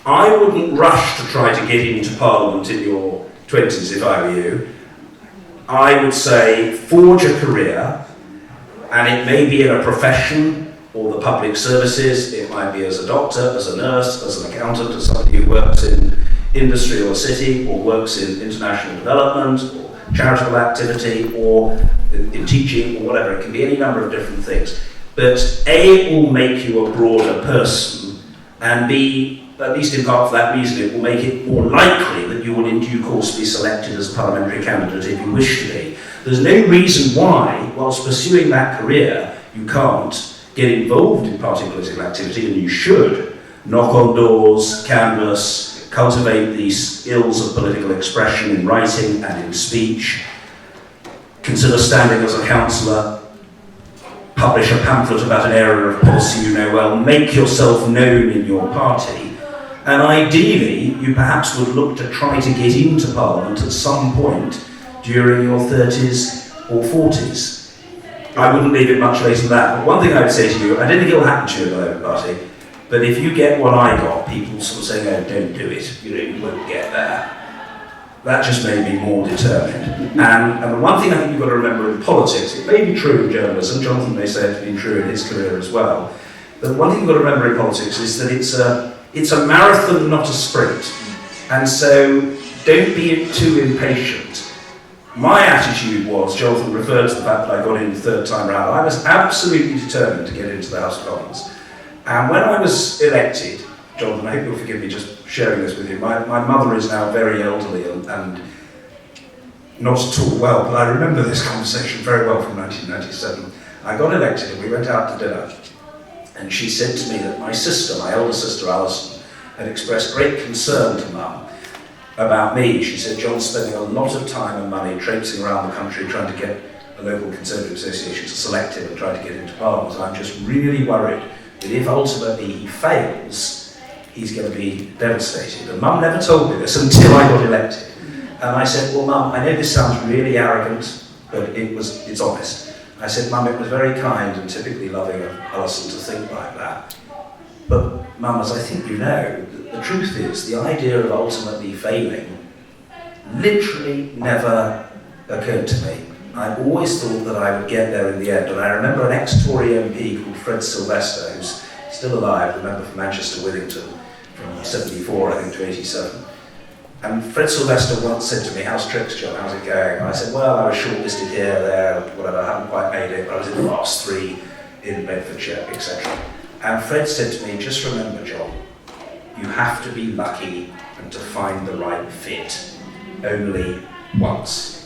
I wouldn't rush to try to get into Parliament in your 20s if I were you. I would say forge a career, and it may be in a profession or the public services. It might be as a doctor, as a nurse, as an accountant, as somebody who works in industry or city, or works in international development, or charitable activity, or in teaching, or whatever. It can be any number of different things. But A, it will make you a broader person, and B, at least in part for that reason, it will make it more likely that you will in due course be selected as a parliamentary candidate if you wish to be. There's no reason why, whilst pursuing that career, you can't get involved in party political activity, and you should knock on doors, canvass, cultivate the skills of political expression in writing and in speech, consider standing as a councillor, publish a pamphlet about an area of policy you know well, make yourself known in your party, and ideally you perhaps would look to try to get into Parliament at some point during your 30s or 40s. I wouldn't leave it much later than that, but one thing I would say to you, I don't think it'll happen to you in the Labour Party, but if you get what I got, people sort of saying, oh, don't do it, you won't get there. That just made me more determined. And the one thing I think you've got to remember in politics, it may be true in journalism, Jonathan may say it's been true in his career as well, but one thing you've got to remember in politics is that it's a marathon, not a sprint. And so don't be too impatient. My attitude was, Jonathan referred to the fact that I got in the third time round, I was absolutely determined to get into the House of Commons. And when I was elected, Jonathan, I hope you'll forgive me just sharing this with you, my mother is now very elderly and not at all well, but I remember this conversation very well from 1997. I got elected and we went out to dinner, and she said to me that my sister, my elder sister Alison, had expressed great concern to Mum about me. She said, John's spending a lot of time and money traipsing around the country trying to get a local Conservative association to select him and try to get into Parliament. I'm just really worried that if ultimately he fails, he's going to be devastated. And Mum never told me this until I got elected. And I said, well, Mum, I know this sounds really arrogant, but it's honest. I said, Mum, it was very kind and typically loving of Alison to think like that. But Mum, as I think you know, the truth is the idea of ultimately failing literally never occurred to me. I always thought that I would get there in the end. And I remember an ex-Tory MP called Fred Sylvester, who's still alive, remember from Manchester Withington, from 74, I think, to 87. And Fred Sylvester once said to me, how's tricks, John, how's it going? And I said, well, I was shortlisted here, there, whatever, I haven't quite made it, but I was in the last 3 in Bedfordshire, etc. And Fred said to me, just remember, John, you have to be lucky and to find the right fit only once.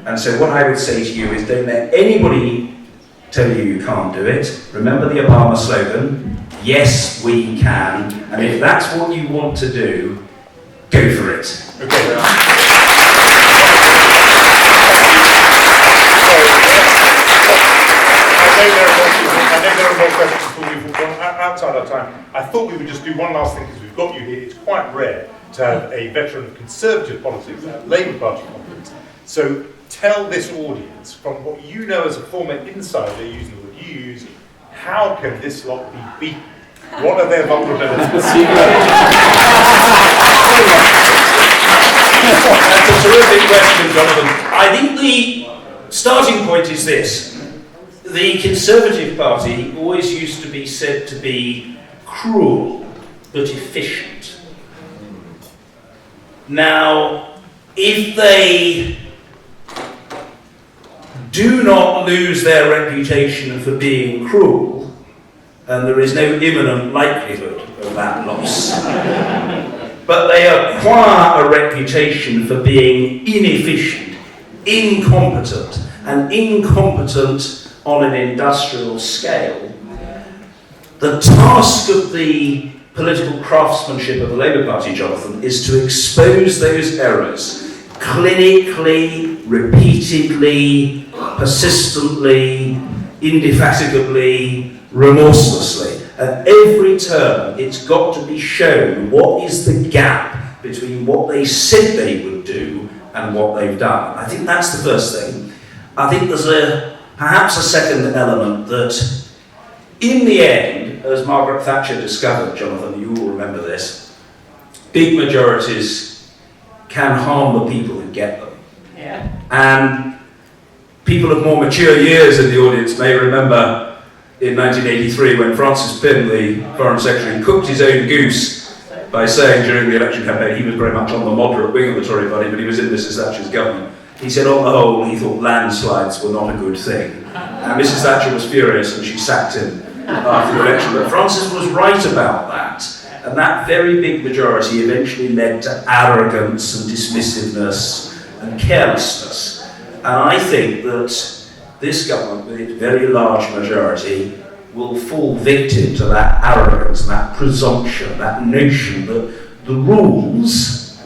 And so what I would say to you is don't let anybody tell you you can't do it. Remember the Obama slogan, yes, we can. And if that's what you want to do, go for it. Okay. I know there are more questions before we move on. outside our time, I thought we would just do one last thing because we've got you here. It's quite rare to have a veteran of Conservative politics at a Labour Party conference. So tell this audience, from what you know as a former insider using the word you use, how can this lot be beaten? What are their vulnerabilities? That's a terrific question, Jonathan. I think the starting point is this. The Conservative Party always used to be said to be cruel but efficient. Now, if they do not lose their reputation for being cruel, and there is no imminent likelihood of that loss, but they acquire a reputation for being inefficient, incompetent, and incompetent on an industrial scale, the task of the political craftsmanship of the Labour Party, Jonathan, is to expose those errors clinically, repeatedly, persistently, indefatigably, remorselessly. At every turn, it's got to be shown what is the gap between what they said they would do and what they've done. I think that's the first thing. I think there's perhaps a second element that, in the end, as Margaret Thatcher discovered, Jonathan, you will remember this, big majorities can harm the people who get them. Yeah. And people of more mature years in the audience may remember in 1983 when Francis Pym, the Foreign Secretary, cooked his own goose by saying during the election campaign he was very much on the moderate wing of the Tory party, but he was in Mrs. Thatcher's government. He said on the whole he thought landslides were not a good thing. And Mrs. Thatcher was furious and she sacked him after the election. But Francis was right about that. And that very big majority eventually led to arrogance and dismissiveness and carelessness. And I think that this government, with its very large majority, will fall victim to that arrogance and that presumption, that notion that the rules,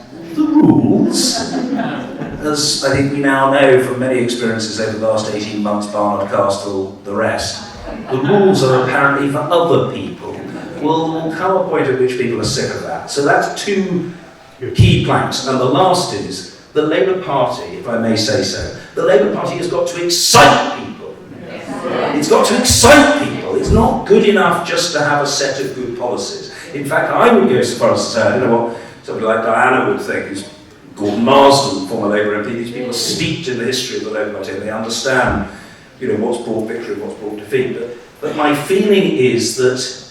as I think we now know from many experiences over the last 18 months, Barnard Castle, the rest, the rules are apparently for other people. Will come a point at which people are sick of that. So that's two key planks. And the last is, the Labour Party, if I may say so, the Labour Party has got to excite people. It's got to excite people. It's not good enough just to have a set of good policies. In fact, I would go so far as to say, I don't know what somebody like Diana would think, who's Gordon Marsden, former Labour MP, these people are steeped in the history of the Labour Party and they understand, what's brought victory and what's brought defeat. But my feeling is that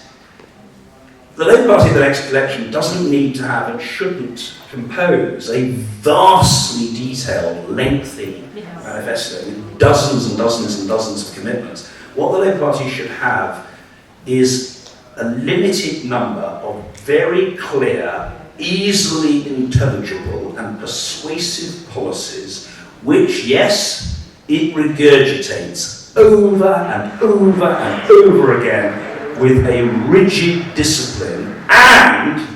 the Labour Party in the next election doesn't need to have and shouldn't compose a vastly detailed, lengthy manifesto with dozens and dozens and dozens of commitments. What the Labour Party should have is a limited number of very clear, easily intelligible and persuasive policies which, yes, it regurgitates over and over and over again with a rigid discipline and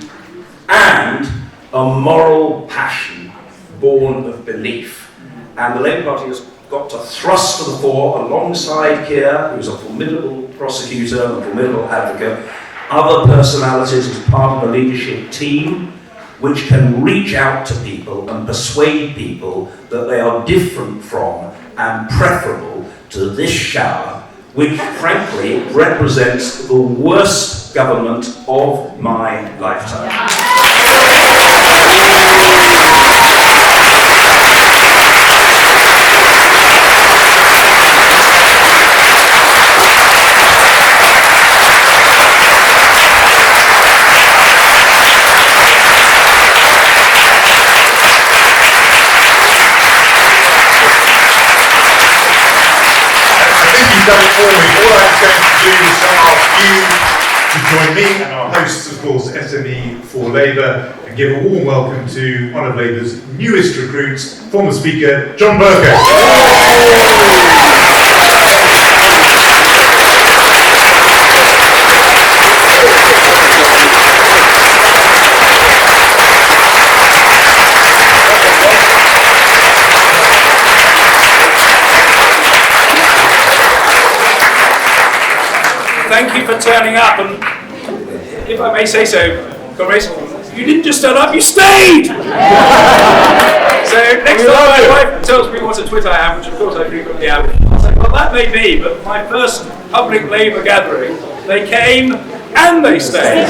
a moral passion born of belief. And the Labour Party has got to thrust to the fore, alongside Keir, who's a formidable prosecutor and a formidable advocate, other personalities as part of the leadership team, which can reach out to people and persuade people that they are different from and preferable to this shower, which frankly represents the worst government of my lifetime. Done it for me. All I'm going to do is ask you to join me and our hosts, of course, SME for Labour, and give a warm welcome to one of Labour's newest recruits, former Speaker John Bercow. thank you for turning up, and if I may say so, comrades, you didn't just turn up, you stayed! So next time my wife tells me what a twit I am, which of course I frequently am, I'll say, well that may be, but my first public Labour gathering, they came and they stayed.